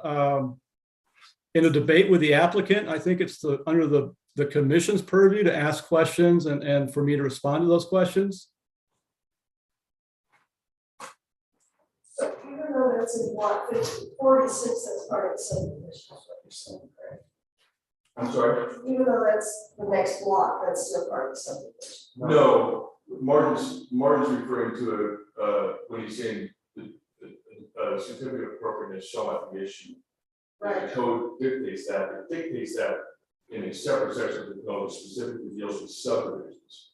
in a debate with the applicant. I think it's under the commission's purview to ask questions and for me to respond to those questions. So even though that's in block 46, that's part of the subdivision, is what you're saying, correct? I'm sorry? Even though that's the next block, that's still part of the subdivision. No, Martin's referring to when he's saying the certificate of appropriateness shall not be issued. Right. The code dictates that. It dictates that in a separate section of the code that specifically deals with subdivisions.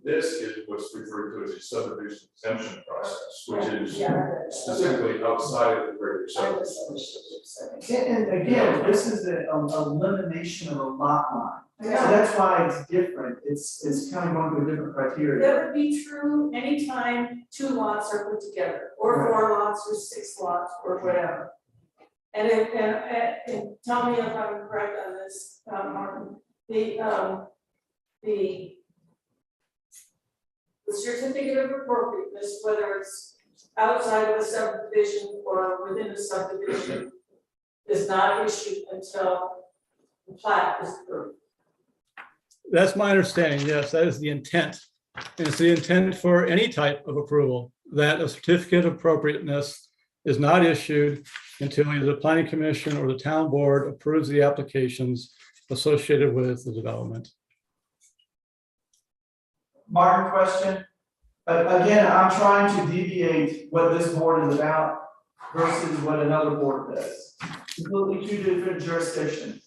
This is what's referred to as a subdivision exemption process, which is specifically outside of the regular subdivision. And again, this is an elimination of a lot line. So that's why it's different. It's kind of going through a different criteria. That would be true anytime 2 lots are put together, or 4 lots, or 6 lots, or whatever. And tell me if I'm correct on this, Martin, the certificate of appropriateness, whether it's outside of a subdivision or within a subdivision, is not issued until the plat is approved. That's my understanding. Yes, that is the intent. And it's the intent for any type of approval that a certificate of appropriateness is not issued until either the planning commission or the town board approves the applications associated with the development. Martin, question. Again, I'm trying to deviate what this board is about versus what another board does. Completely 2 different jurisdictions.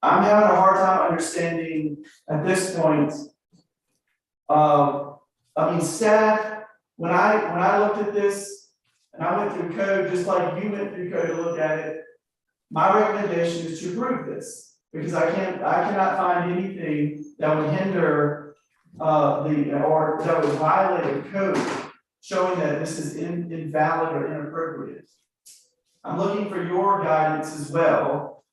I'm having a hard time understanding at this point. Staff, when I looked at this and I went through code, just like you went through code to look at it, my recommendation is to approve this because I cannot find anything that would hinder or that would violate a code showing that this is invalid or inappropriate. I'm looking for your guidance as well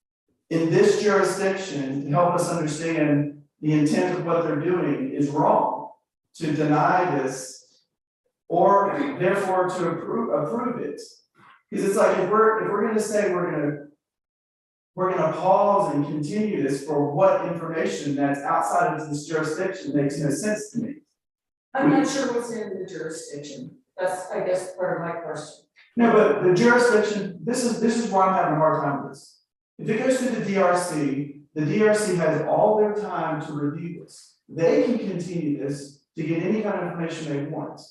in this jurisdiction to help us understand the intent of what they're doing is wrong, to deny this, or therefore to approve it. Because it's like, if we're gonna say we're gonna pause and continue this for what information that's outside of this jurisdiction makes no sense to me. I'm not sure what's in the jurisdiction, that's, I guess, part of my question. No, but the jurisdiction, this is why I'm having a hard time with this. If it goes to the DRC has all their time to review this. They can continue this to get any kind of information they want,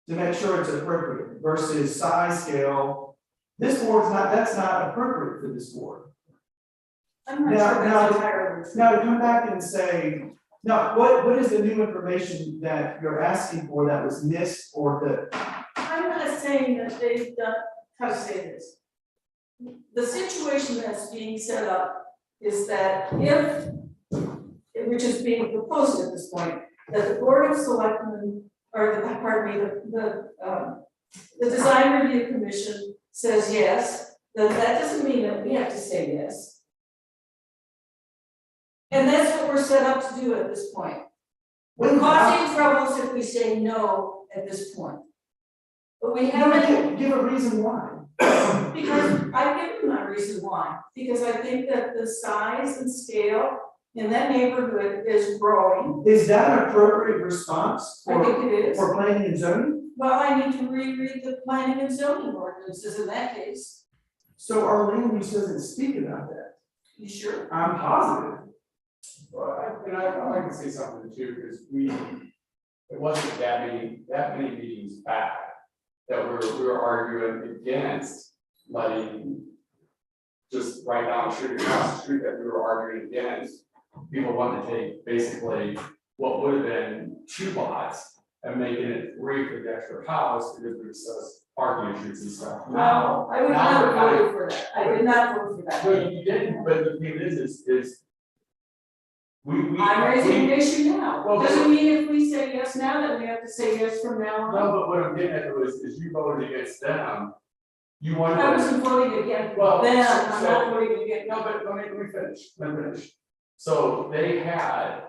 to make sure it's appropriate versus size, scale. This board's not, that's not appropriate for this board. I'm not Now- sure now- that's entirely true. Now to come back and say, now, what is the new information that you're asking for that was missed or that? I'm not saying that they've done, how to say this. The situation that's being set up is that if, which is being proposed at this point, that the Board of Selectmen, or the, pardon me, the Design Review Commission says yes, then that doesn't mean that we have to say yes. And that's what we're set up to do at this point. We're causing troubles if we say no at this point. But we haven't, Give a reason why. because I've given my reason why, because I think that the size and scale in that neighborhood is growing. Is that an appropriate response I think it is. for planning and zoning? Well, I need to reread the planning and zoning ordinances in that case. So our land use doesn't speak about that. You sure? I'm positive. Well, I'd like to say something too, because it wasn't that many meetings back that we were arguing against letting just right down the street, across the street, that we were arguing against. People wanted to take basically what would have been 2 lots and making it 3 for the extra house because there was parking issues and stuff. No, I would now not we're have kind of- voted for that. I did not vote for that. No, you didn't, but the thing is we. I'm raising an issue now. Well, Doesn't mean if we say yes now, that we have to say yes from now No, on. but what I'm getting at was, is you voted against them. You wanted. I wasn't voting against Well, them, so- I'm not voting against. No, but let me finish. So they had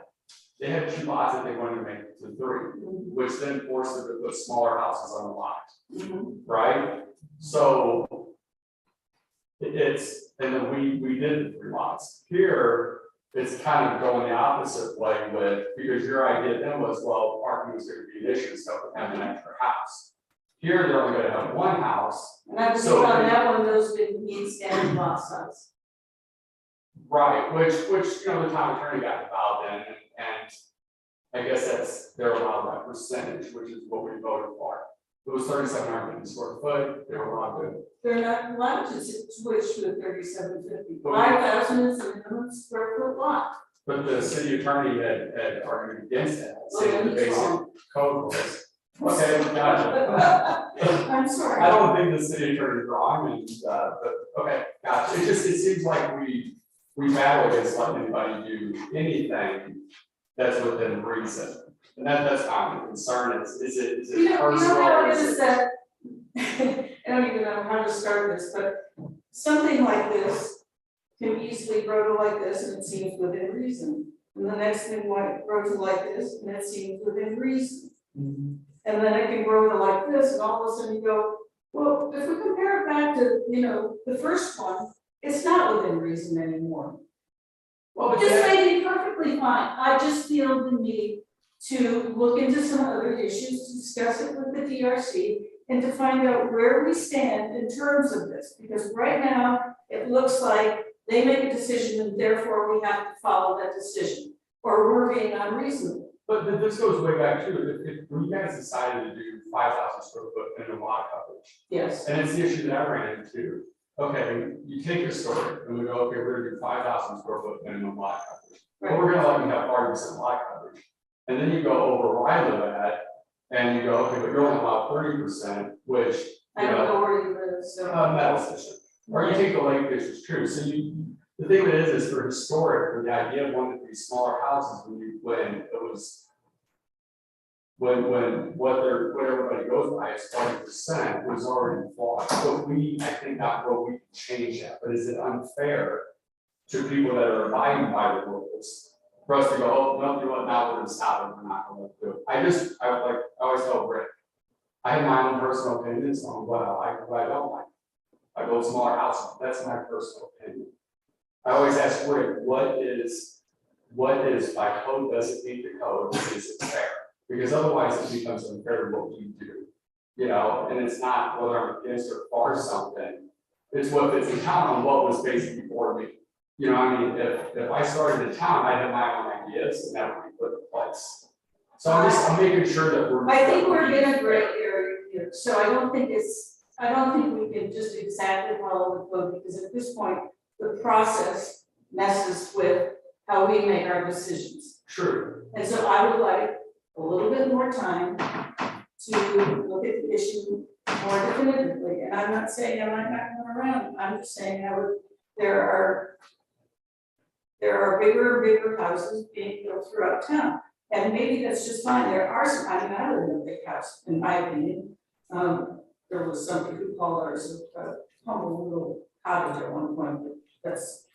2 lots that they wanted to make to 3, which then forced them to put smaller houses on the lot, Mhm. right? So and then we did the 3 lots. Here, it's kind of going the opposite way because your idea then was, well, parking was gonna be an issue, so we have an extra house. Here, they're only gonna have 1 house. And I believe So- on that one, those didn't meet standard lot size. Right, which, you know, the town attorney got involved in, and I guess they're allowed that percentage, which is what we voted for. It was 3,750 square foot, they were allowed to. They're not allowed to switch to a 3750. But- 5,000 is the minimum square foot lot. But the city attorney had argued against that, Well, saying the then he's basic wrong. code was. Okay, gotcha. I'm sorry. I don't think the city attorney is wrong, and, but, okay, gotcha. It seems like we battle against letting anybody do anything that's within reason. And that's my concern, is it You know personal? how it Is is that, I don't even know how to start this, but something like this can easily grow to like this, and it seems within reason. And the next thing might grow to like this, and it seems within reason. And then it can grow to like this, and all of a sudden you go, well, if we compare it back to, you know, the first one, it's not within reason anymore. Well, but This that- may be perfectly fine, I just feel the need to look into some other issues, to discuss it with the DRC, and to find out where we stand in terms of this, because right now, it looks like they make a decision and therefore we have to follow that decision, or we're being unreasonable. But this goes way back too, when you guys decided to do 5,000 square foot minimum lot coverage, Yes. and it's the issue that I ran into. Okay, you take your story, and we go, okay, we're gonna do 5,000 square foot minimum lot coverage. But we're gonna let you have 40% lot coverage. And then you go override of that, and you go, okay, but you're only allowed 30%, which, I you don't know, know where you live, so. metal station. Or you take the lake fish, it's true, so the thing of it is for historic, for the idea of wanting to be smaller houses when it was what everybody goes by is 20% was already flawed. So I think that we can change that, but is it unfair to people that are abiding by the rules for us to go, oh, no, you know what, now we're gonna stop it, we're not gonna do it. I always tell Rick, I have my own personal opinions on what I like, what I don't like. I build smaller houses, that's my personal opinion. I always ask Rick, what is by code, does it meet the code, is it fair? Because otherwise it becomes unfair what we do, you know, and it's not whether I'm against or for something. It's what fits in town on what was based before me. You know, I mean, if I started a town, I had my own ideas and that would be put in place. So I'm making sure that we're. I think we're in a gray area here, so I don't think we can just exactly follow the code, because at this point, the process messes with how we make our decisions. True. And so I would like a little bit more time to look at the issue more definitively, and I'm not saying I might not come around, I'm just saying there are bigger and bigger houses being built throughout town. And maybe that's just fine, there are some, I mean, I live in a big house, in my opinion. There was somebody who called ours a humble little cottage at one point, but that's.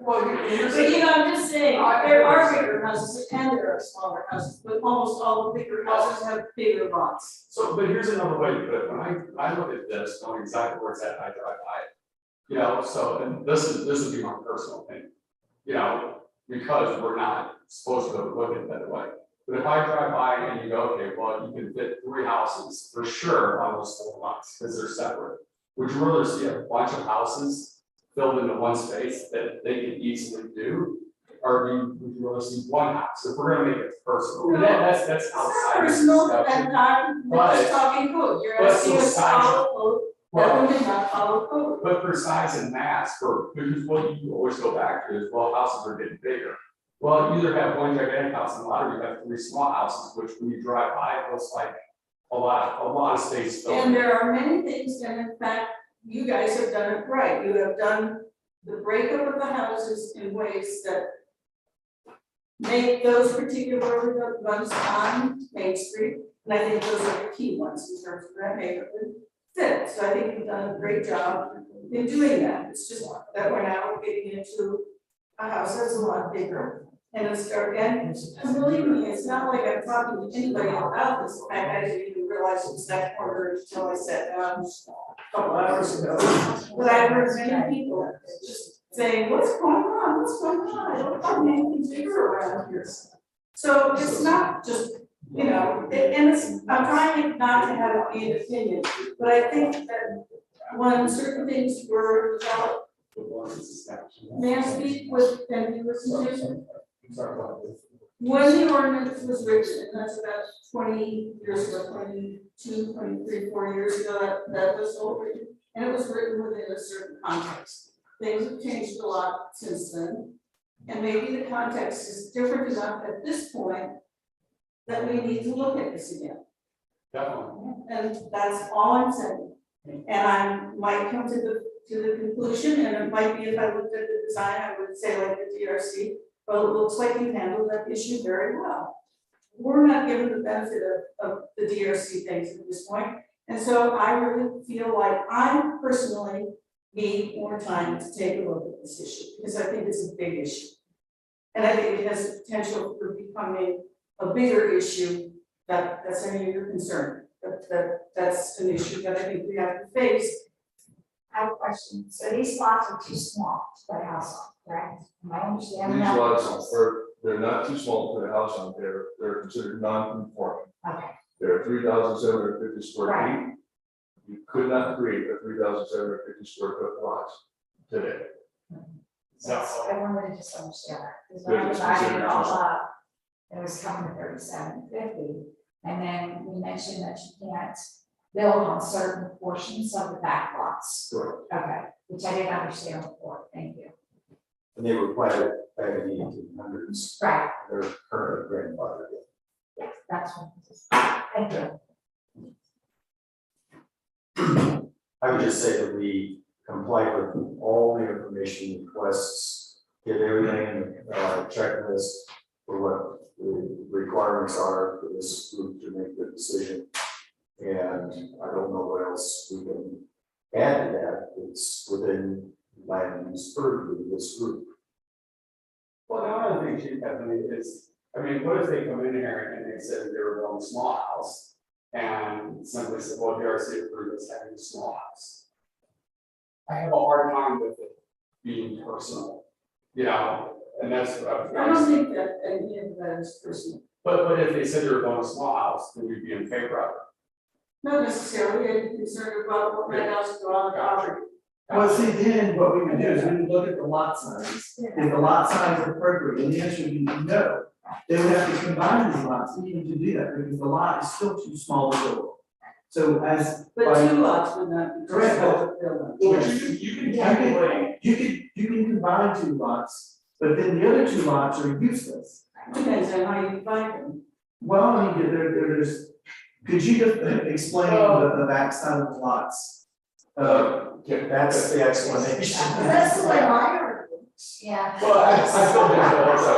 Well, But you know, I'm just saying, there are bigger houses and there are smaller houses, but almost all the bigger houses have bigger lots. So, but here's another way to put it, when I look at this, knowing exactly where it's at, I drive by it. You know, so, and this would be my personal opinion, you know, because we're not supposed to look at it that way. But if I drive by and you go, okay, well, you can fit 3 houses for sure on those 4 lots, because they're separate. Would you rather see a bunch of houses filled into one space that they can easily do? Or would you rather see one house? If we're gonna make it personal, and that's It's not outside. of personal, discussion. and I'm But- just talking code, you're but asking us to society- follow code, that we did not follow code. But for size and mass, because what you always go back to is, well, houses are getting bigger. Well, you either have one gigantic house and a lot of you have 3 small houses, which when you drive by, it looks like a lot of space. filled. And there are many things, and in fact, you guys have done it right, you have done the breakup of the houses in ways that make those particular ones on Main Street, and I think those are the key ones in terms of that neighborhood fit. So I think you've done a great job in doing that. It's just that we're now getting into a house that's a lot bigger. And and believe me, it's not like I'm talking to anybody about this. In fact, I didn't even realize it was that corner until I sat down a couple hours ago. But I heard many people just saying, what's going on? What's going on? I don't find anything bigger around here. So it's not just, you know, and it's, I'm trying not to have it be an opinion, but I think that when certain things were developed, may I speak with, and you listen to? When the ordinance was written, and that's about 20 years ago, 22, 23, 4 years ago, that was all written, and it was written within a certain context. Things have changed a lot since then, and maybe the context is different enough at this point that we need to look at this again. Definitely. And that's all I'm saying. And I might come to the conclusion, and it might be if I looked at the design, I would say like the DRC, well, it looks like you handled that issue very well. We're not given the benefit of the DRC things at this point. And so I really feel like I personally need more time to take a look at this issue, because I think it's a big issue. And I think it has the potential for becoming a bigger issue that's any of your concern. That's an issue that I think we have to face. I have a question. So these lots are too small to put a house on, correct? Am I understanding These that? lots are, they're not too small to put a house on there, they're considered non-conforming. Okay, They're 3,750 square Right. feet. You could not create a 3,750 square foot lot today. that's, I wanted to just understand that, because Yeah, when I it's divided considered it all too small. up, it was coming to 3750. And then we mentioned that you can't build on certain portions of the back lots. Correct. Okay, which I didn't understand before, thank you. And they were planted back in the 1800s. Right, They're currently grandfathered. yes, that's what, thank you. I would just say that we comply with all the information requests, get everything in the checklist for what the requirements are for this group to make the decision. And I don't know what else we can add to that. It's within land use purview of this group. Well, the other thing too, Kevin, is, I mean, what if they come in here and they said they were building a small house and simply said, well, DRC approved us having a small house. I have a hard time with it being personal, you know, and that's what I don't think that any of that is personal. But if they said they were building a small house, then we'd be in favor of it. Not necessarily, I'm concerned about what might else go on the property. Well, see, then what we would do is we would look at the lot size, if the lot size is appropriate, and the answer would be no. They would have to combine these lots even to do that, because the lot is still too small to build. So as. But by- 2 lots would not be. Correct, but- building. Yes. You can calculate. You can combine 2 lots, but then the other 2 lots are useless. Depends on how you divide them. Well, I mean, there's, could you just explain the backside of the lots? That's the explanation. That's the way my yard works. Yeah. Well, I still think that also,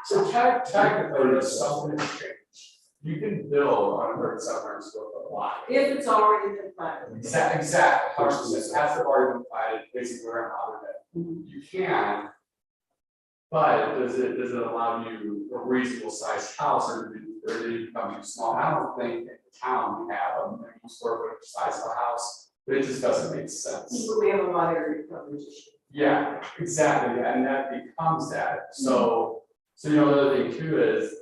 so technically, there's something to change. You can build on a 3,700 square foot lot. If it's already been platted. Exactly, 100%, has to already been platted, basically where I'm out of it. You can, but does it allow you a reasonable sized house, or do you become too small? I don't think in the town we have a minimum square foot size of a house, but it just doesn't make sense. But we have a lot of area coverage issue. Yeah, exactly, and that becomes that, so you know, the other thing too is,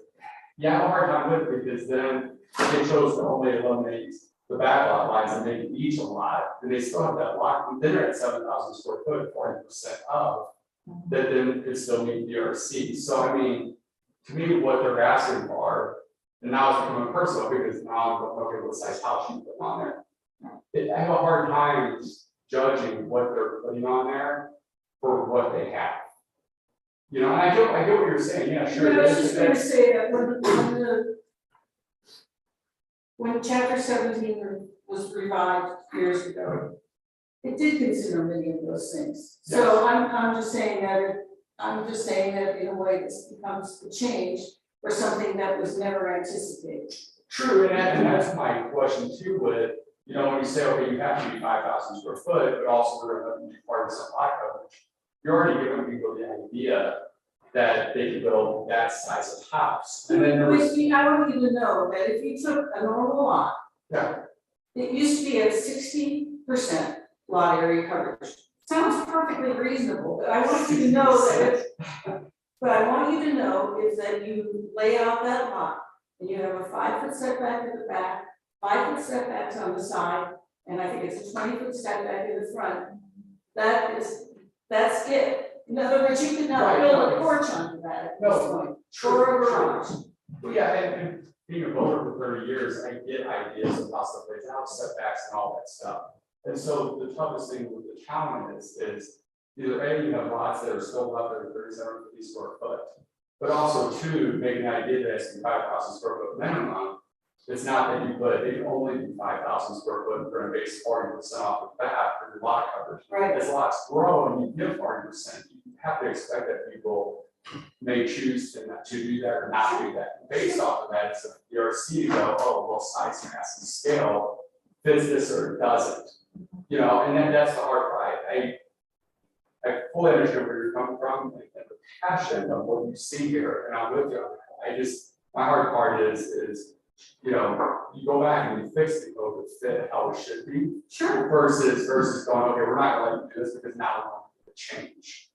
yeah, I have a hard time with it, because then they chose to only eliminate the back lot lines and make each a lot, and they still have that lot, then they're at 7,000 square foot, 40% of, that then could still meet DRC, so I mean, to me, what they're asking for, and now it's becoming personal, because now I'm looking at what size house you put on there. I have a hard time judging what they're putting on there for what they have. You know, and I get what you're saying, yeah, sure. I was just gonna say that when chapter 17 was revived years ago, it did consider many of those things. So I'm just saying that in a way this becomes a change for something that was never anticipated. True, and that's my question too, with, you know, when you say, okay, you have to be 5,000 square foot, but also we're gonna require some lot coverage. You're already giving people the idea that they can build that size of house, and then there was. I want you to know that if you took a normal lot. Yeah. It used to be at 60% lot area coverage. Sounds perfectly reasonable, but I want you to know that is that you lay out that lot and you have a 5-foot setback at the back, 5-foot setbacks on the side, and I think it's a 20-foot setback in the front. That's it. In other words, you can now build a porch onto that at this point, or a garage. Well, yeah, and being a builder for 30 years, I get ideas of how stuff plays out, setbacks and all that stuff. And so the toughest thing with the town is either A, you have lots that are still left at 3,750 square foot, but also 2, make an idea that it's 5,000 square foot minimum. It's not that it can only be 5,000 square foot and for a base 40% off the bat for your lot coverage. Right. As lots grow and you give 40%, you have to expect that people may choose to do that or not do that. Based off of that, it's a DRC to go, oh, well, size, mass, and scale fits this or it doesn't. You know, and then that's the hard part. I fully understand where you're coming from and the passion of what you see here, and I'm with you on that. My hard part is, you know, you go back and you fix the code to fit how it should be. Sure. Versus going, okay, we're not gonna let you do this because now we want to change.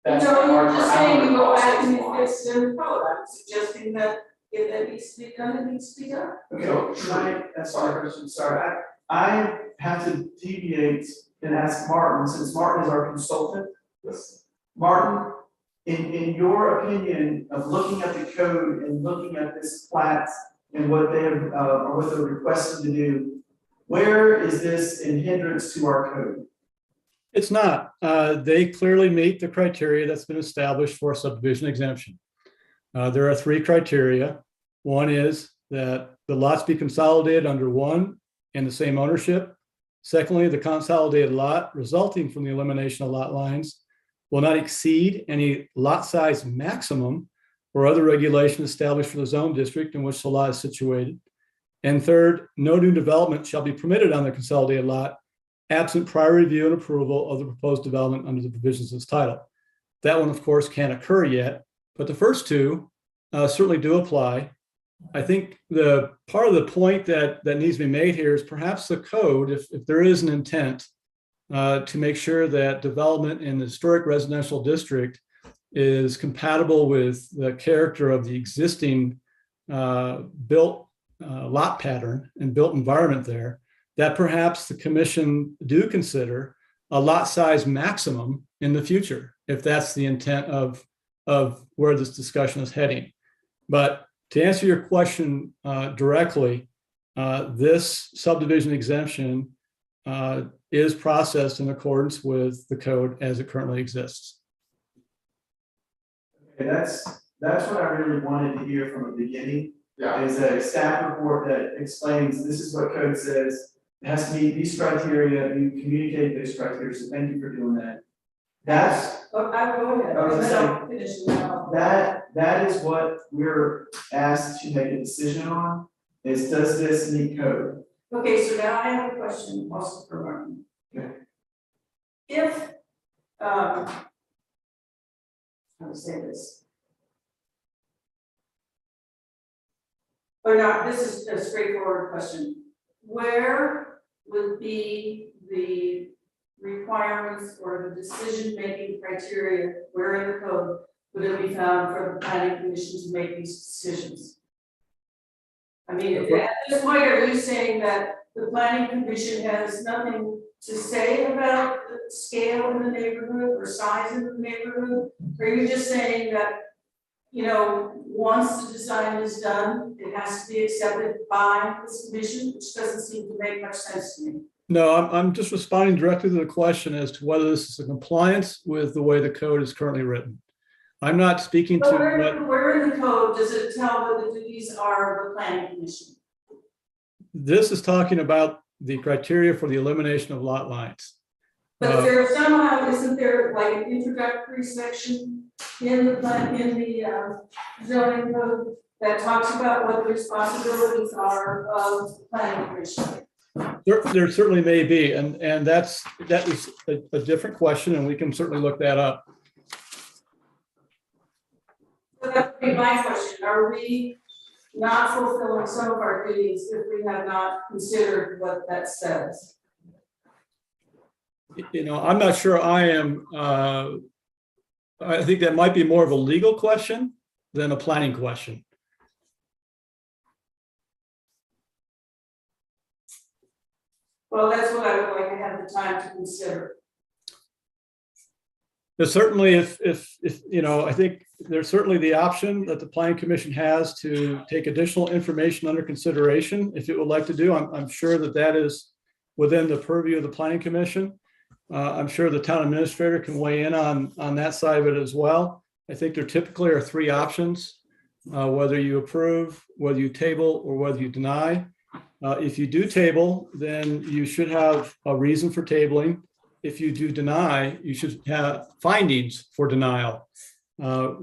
That's No, the hard you're part. just I don't saying you know go if back and it's you wise. fix the code. I'm suggesting that if that needs to be done, it needs to be done. Okay, that's my question, sorry, I have to deviate and ask Martin, since Martin is our consultant. Yes. Martin, in your opinion of looking at the code and looking at this plat and what they have, or what they're requesting to do, where is this in hindrance to our code? It's not. They clearly meet the criteria that's been established for subdivision exemption. There are 3 criteria. One is that the lots be consolidated under one and the same ownership. Secondly, the consolidated lot resulting from the elimination of lot lines will not exceed any lot size maximum or other regulation established for the zone district in which the lot is situated. And third, no new development shall be permitted on the consolidated lot absent prior review and approval of the proposed development under the provisions of this title. That one, of course, can't occur yet, but the first two certainly do apply. I think the part of the point that needs to be made here is perhaps the code, if there is an intent to make sure that development in the historic residential district is compatible with the character of the existing built lot pattern and built environment there, that perhaps the commission do consider a lot size maximum in the future, if that's the intent of where this discussion is heading. But to answer your question directly, this subdivision exemption is processed in accordance with the code as it currently exists. Okay, that's what I really wanted to hear from the beginning. Yeah. Is a staff report that explains this is what code says. It has to meet these criteria, you communicate those criteria, so thank you for doing that. That's, But I go ahead, I was and then gonna I'll finish now. that is what we're asked to make a decision on, is does this meet code? Okay, so now I have a question also for Martin. Okay. If, how to say this? Or not, this is a straightforward question. Where would be the requirements or the decision-making criteria, where in the code would it be found for the planning commission to make these decisions? I mean, at this point, are you saying that the planning commission has nothing to say about the scale in the neighborhood or size in the neighborhood? Or are you just saying that, you know, once the design is done, it has to be accepted by this commission, which doesn't seem to make much sense to me? No, I'm just responding directly to the question as to whether this is in compliance with the way the code is currently written. I'm not speaking to So what where in the code does it tell what the duties are of the planning commission? this is talking about, the criteria for the elimination of lot lines. But there somehow, isn't there like an introductory section in the zoning code that talks about what the responsibilities are of the planning commission? There certainly may be, and that is a different question, and we can certainly look that up. So that would be my question, are we not fulfilling some of our duties if we have not considered what that says? You know, I'm not sure I am, I think that might be more of a legal question than a planning question. Well, that's what I would like to have the time to consider. There's certainly, if you know, I think there's certainly the option that the planning commission has to take additional information under consideration if it would like to do. I'm sure that is within the purview of the planning commission. I'm sure the town administrator can weigh in on that side of it as well. I think there typically are three options, whether you approve, whether you table, or whether you deny. If you do table, then you should have a reason for tabling. If you do deny, you should have findings for denial.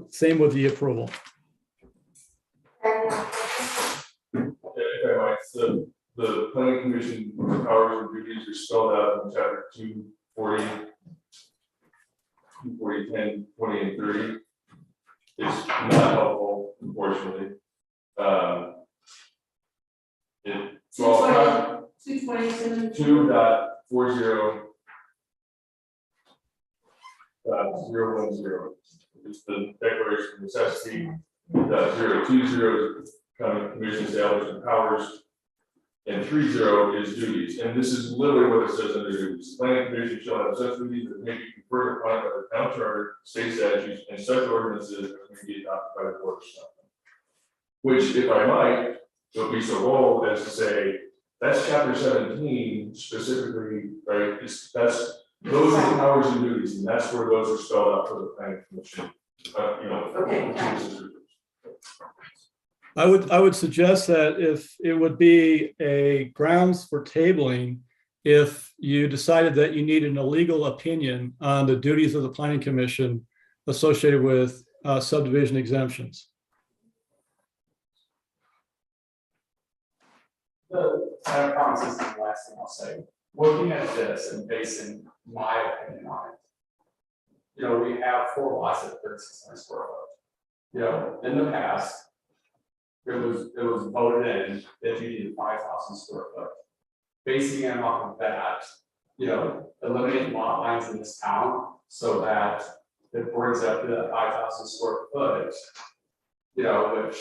Same with the approval. If I might, the planning commission powers and duties are spelled out in chapter 240, 240, 10, 20, and 30. It's not helpful, unfortunately. Well, 220, 2.40. 010. It's the declaration of necessity. 020 is county commission establishment powers. And 30 is duties. And this is literally what it says under duties. Planning commission shall have such duties that may be conferred upon by the town charter, state statutes, and such ordinances as may be adopted by the board of selectmen. Which, if I might, would be so bold as to say, that's chapter 17 specifically, right? Those are the powers and duties, and that's where those are spelled out for the planning commission. You know. Okay. I would suggest that if it would be a grounds for tabling, if you decided that you needed an illegal opinion on the duties of the planning commission associated with subdivision exemptions. I promise this is the last thing I'll say. Looking at this and basing my opinion on it. You know, we have 4 lots at 3600 square foot. You know, in the past. It was voted in that you needed 5,000 square foot. Basing it off of that, you know, eliminate lot lines in this town so that it brings up to that 5,000 square foot. You know,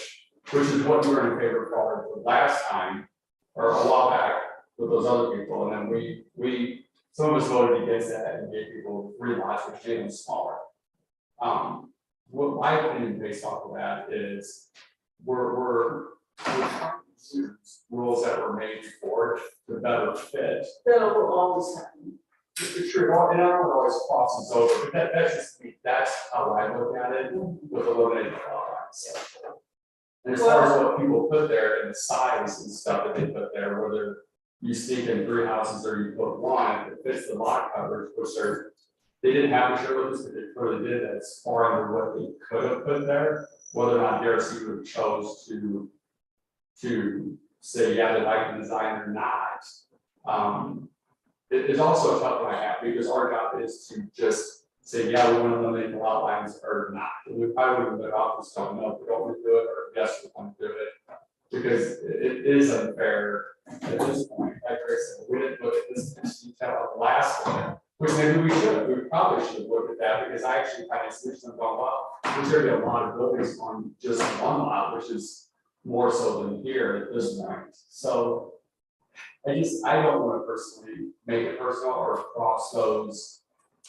which is what we were in favor for the last time, or a while back with those other people, and then we some of us voted against that and gave people 3 lots, which made them smaller. What my opinion based off of that is we're trying to use rules that were made before to better fit. That will always happen. It's true, and I don't always crosses over, but that's just me, that's how I look at it with eliminating the lot lines. And as far as what people put there and the size and stuff that they put there, whether you sneak in 3 houses or you put 1, it fits the lot coverage, which they didn't have to show this, but they clearly did, that's far under what they could have put there. Whether or not DRC would have chose to say, yeah, they like the design or not. It is also a tough one I have, because our job is to just say, yeah, we want to eliminate the lot lines or not. And we probably would have office don't know if we don't want to do it, or yes, we want to do it. Because it is unfair at this point, like Chris said, we didn't look at this much detail of the last one. Which maybe we should, we probably should have looked at that, because I actually kind of switched them going, well, there's gonna be a lot of buildings on just 1 lot, which is more so than here at this point. So I don't want to personally make it personal or cross those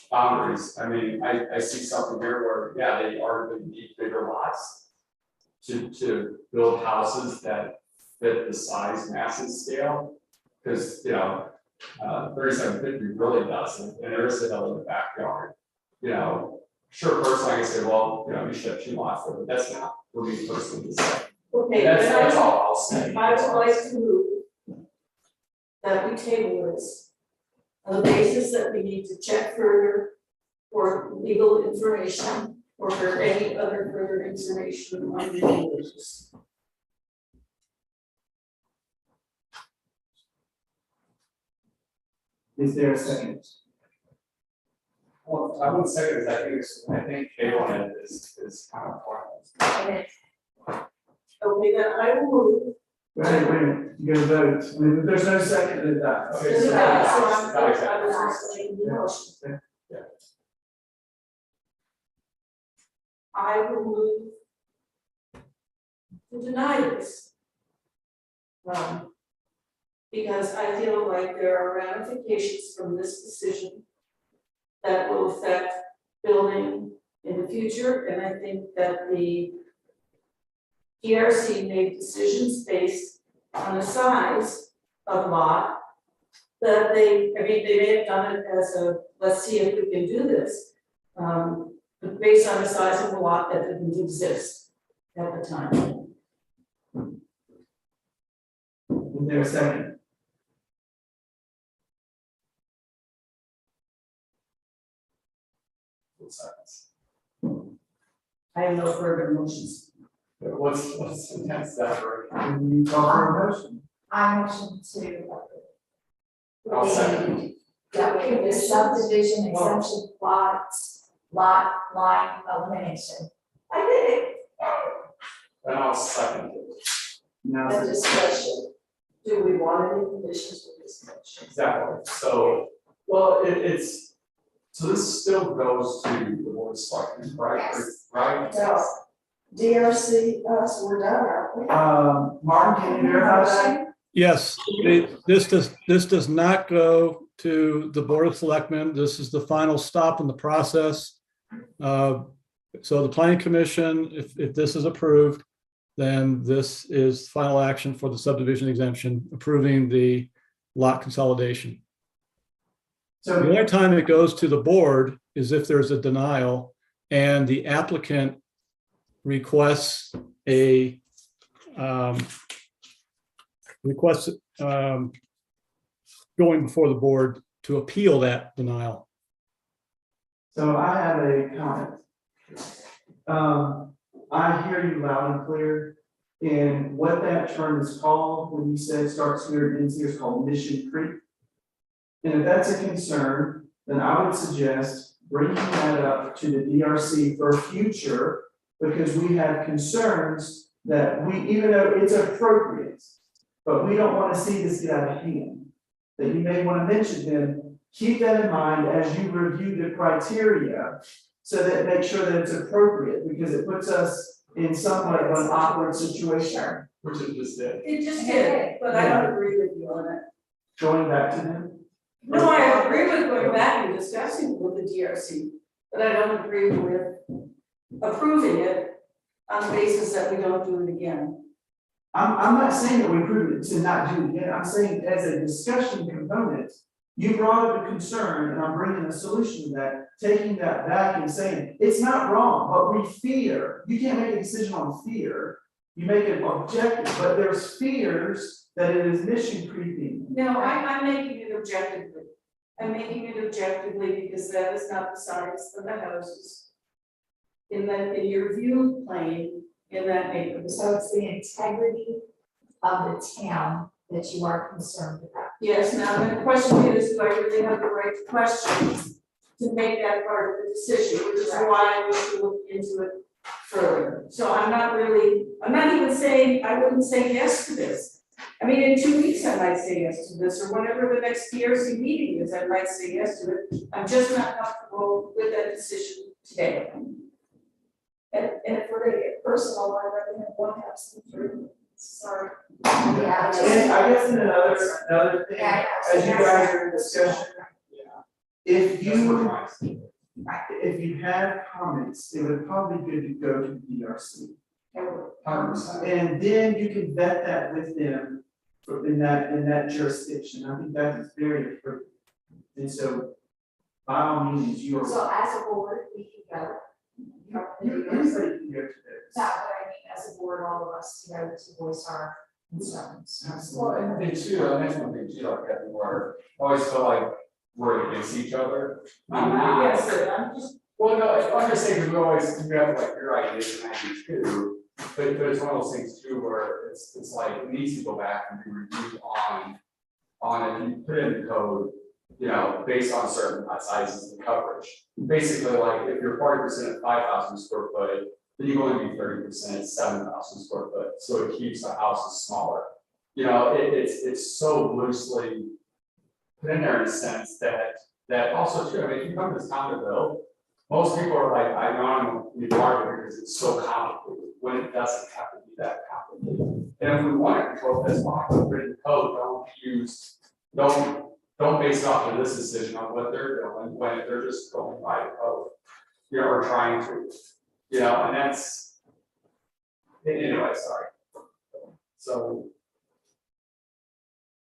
boundaries. I mean, I see something here where, yeah, they are going to need bigger lots to build houses that fit the size, mass, and scale. Because, you know, 3750 really doesn't, and there is a hill in the backyard. You know, sure, personally, I can say, well, you know, you should have 2 lots there, but that's not for me personally to say. Okay, That's all I'll say. I would like to move that we table this on the basis that we need to check further for legal information or for any other further information on the issues. Is there a second? Well, I wouldn't say it, I think cabling is kind of pointless. Okay, then I will move. Wait, you gotta vote. I mean, there's no second to that. Okay, This is so not- so that's- I'm- that's- I was just making the motion. I will move to deny this. Because I feel like there are ramifications from this decision that will affect building in the future, and I think that the DRC made decisions based on the size of lot that they may have done it as a, let's see if we can do this. But based on the size of the lot that didn't exist at the time. Is there a second? I have no further motions. What's the next step, right? Can you call for a motion? I motion to. I'll second. The subdivision exemption plots, lot line elimination. I did it. And I'll second it. No. And discussion, do we want any conditions with this motion? Exactly, so, well, so this still goes to the board of selectmen, right? Yes. Right? No, DRC, us, we're done, aren't we? Martin, can you verify that? Yes, this does not go to the Board of Selectmen. This is the final stop in the process. So the Planning Commission, if this is approved, then this is final action for the subdivision exemption, approving the lot consolidation. So The only time it goes to the board is if there's a denial and the applicant requests a going before the board to appeal that denial. So I have a comment. I hear you loud and clear. And what that term is called, when you said starts here and ends here, is called Mission Creek. And if that's a concern, then I would suggest bringing that up to the DRC for future, because we have concerns that we, even though it's appropriate, but we don't want to see this get out of hand. That you may want to mention them, keep that in mind as you review the criteria, so that make sure that it's appropriate, because it puts us in somewhat of an awkward situation. Which it just did. It just did, but I don't agree with you on it. Going back to them. No, I agree with going back and discussing with the DRC, but I don't agree with approving it on the basis that we don't do it again. I'm not saying that we prove it to not do it again, I'm saying as a discussion component, you brought up a concern, and I'm bringing a solution to that, taking that back and saying, it's not wrong, but we fear, you can't make a decision on fear. You make it objective, but there's fears that it is mission creeping. No, I'm making it objectively. I'm making it objectively because that is not the size of the houses in your view plane in that neighborhood. So it's the integrity of the town that you are concerned about. Yes, now the question is, do I really have the right to question to make that part of the decision, which is why I wish to look into it further. So I'm not even saying, I wouldn't say yes to this. I mean, in 2 weeks, I might say yes to this, or whenever the next PRC meeting is, I might say yes to it. I'm just not comfortable with that decision today. And if we're gonna get personal, I'd rather have one house than three. Sorry. Yeah. And I guess another thing, as you guys are in discussion, if you have comments, it would probably be good to go to the DRC. 100%. And then you can vet that with them in that jurisdiction. I think that is very appropriate. And so, by all means, you are. So as a board, we can go. Everybody can go to this. That's what I mean, as a board, all of us, to voice our concerns. Well, and they too, I mentioned one thing too, like Kathy, where I always feel like we're against each other. Yes, I'm just. Well, no, I'm just saying, we have like your ideas and I do too, but it's one of those things too, where it's like, it needs to go back and be reviewed on if you put in the code, you know, based on certain sizes and coverage. Basically, like, if you're 40% at 5,000 square foot, then you only be 30% at 7,000 square foot, so it keeps the houses smaller. You know, it's so loosely put in there in a sense that also too, I mean, if you come to this town to build, most people are like, I know I'm gonna be part of it because it's so complicated, when it doesn't have to be that complicated. And if we want to control this box, put in the code, don't base it off of this decision on what they're doing, when they're just going by the code. You know, or trying to, you know, and that's, anyway, sorry. So.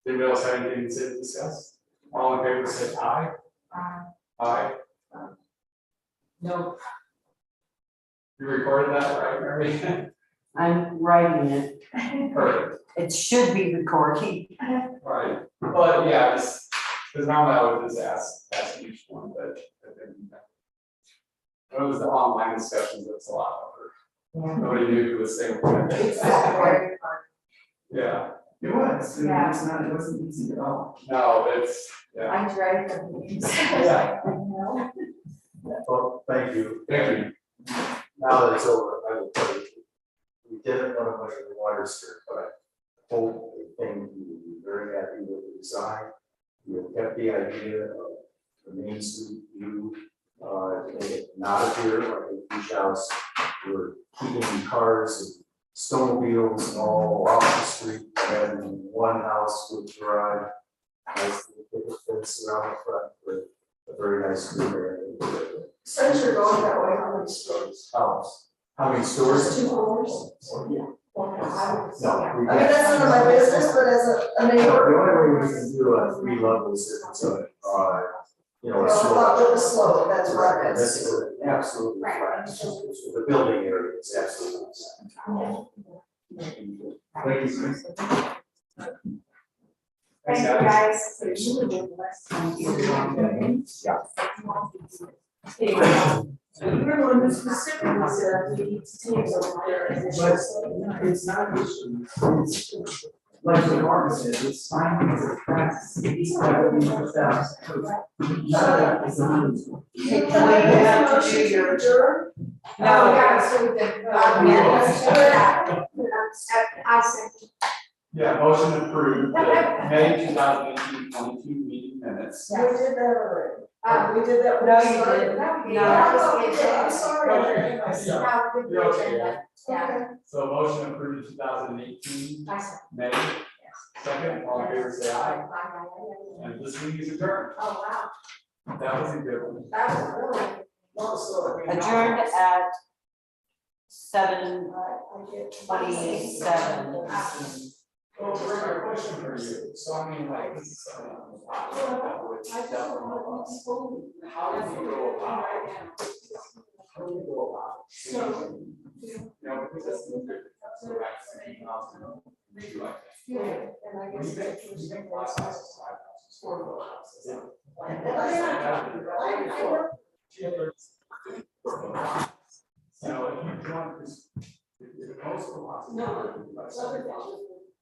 Anybody else have anything to discuss? All in favor, say aye. Aye. No, You recorded that, right, Mary? I'm writing it. Perfect, It should be recording. right, but yeah, because normally I would just ask each one, but I think. It was the online discussions, that's a lot harder. Nobody knew who was saying what. Yeah, It was, Yeah. it wasn't easy at all. no, it's, yeah, I dread the meetings. Yeah. Well, thank you. thank you. Now that it's over, I will tell you, we didn't want to measure the water strip, but I hope and you will be very happy with the design. We have kept the idea of the Main Street view, not appear like a beach house. We're keeping cars and snowmobiles all off the street, and one house with garage. Nice little fence around the front with a very nice green area. Since you're going that way, how many stores? House. How many stores? Just 2 floors? Yeah. One house. No. I mean, that's none of my business, but as a The neighbor. only way we can do 3 levels is it's a, you know, a Well, not slope. with the slope, that's right. And this is absolutely flat. The building area is absolutely flat. Thank you. Thank you, guys. We're one who specifically said we need to take some higher initials. It's not issues, it's, like the Mark said, it's findings of practice, it's got to be the best. None of it is a means. Hey, Kelly, you have to do your. Adjourn? No, yeah, so the, minutes. I said, Yeah, motion approved, the May 2018-22 meeting minutes. We did that already. We did that. when No, we you started. didn't. No, Oh, you we didn't. did. I'm sorry. Yeah. no, You're okay, agenda. Yeah. Okay. So motion approved in 2018, I said, May, second, all in favor, say aye. bye. And this meeting is adjourned. Oh, wow, That was a good one. that was really. Adjourned at 7:27. Well, Rick, a question for you, so I mean, like, this is something that would definitely help us. How do you go about? How do you go about? So- You know, because that's the good, so that's the redo like that. Yeah, and I When guess. you make class sizes, 5 houses, 4 houses. I work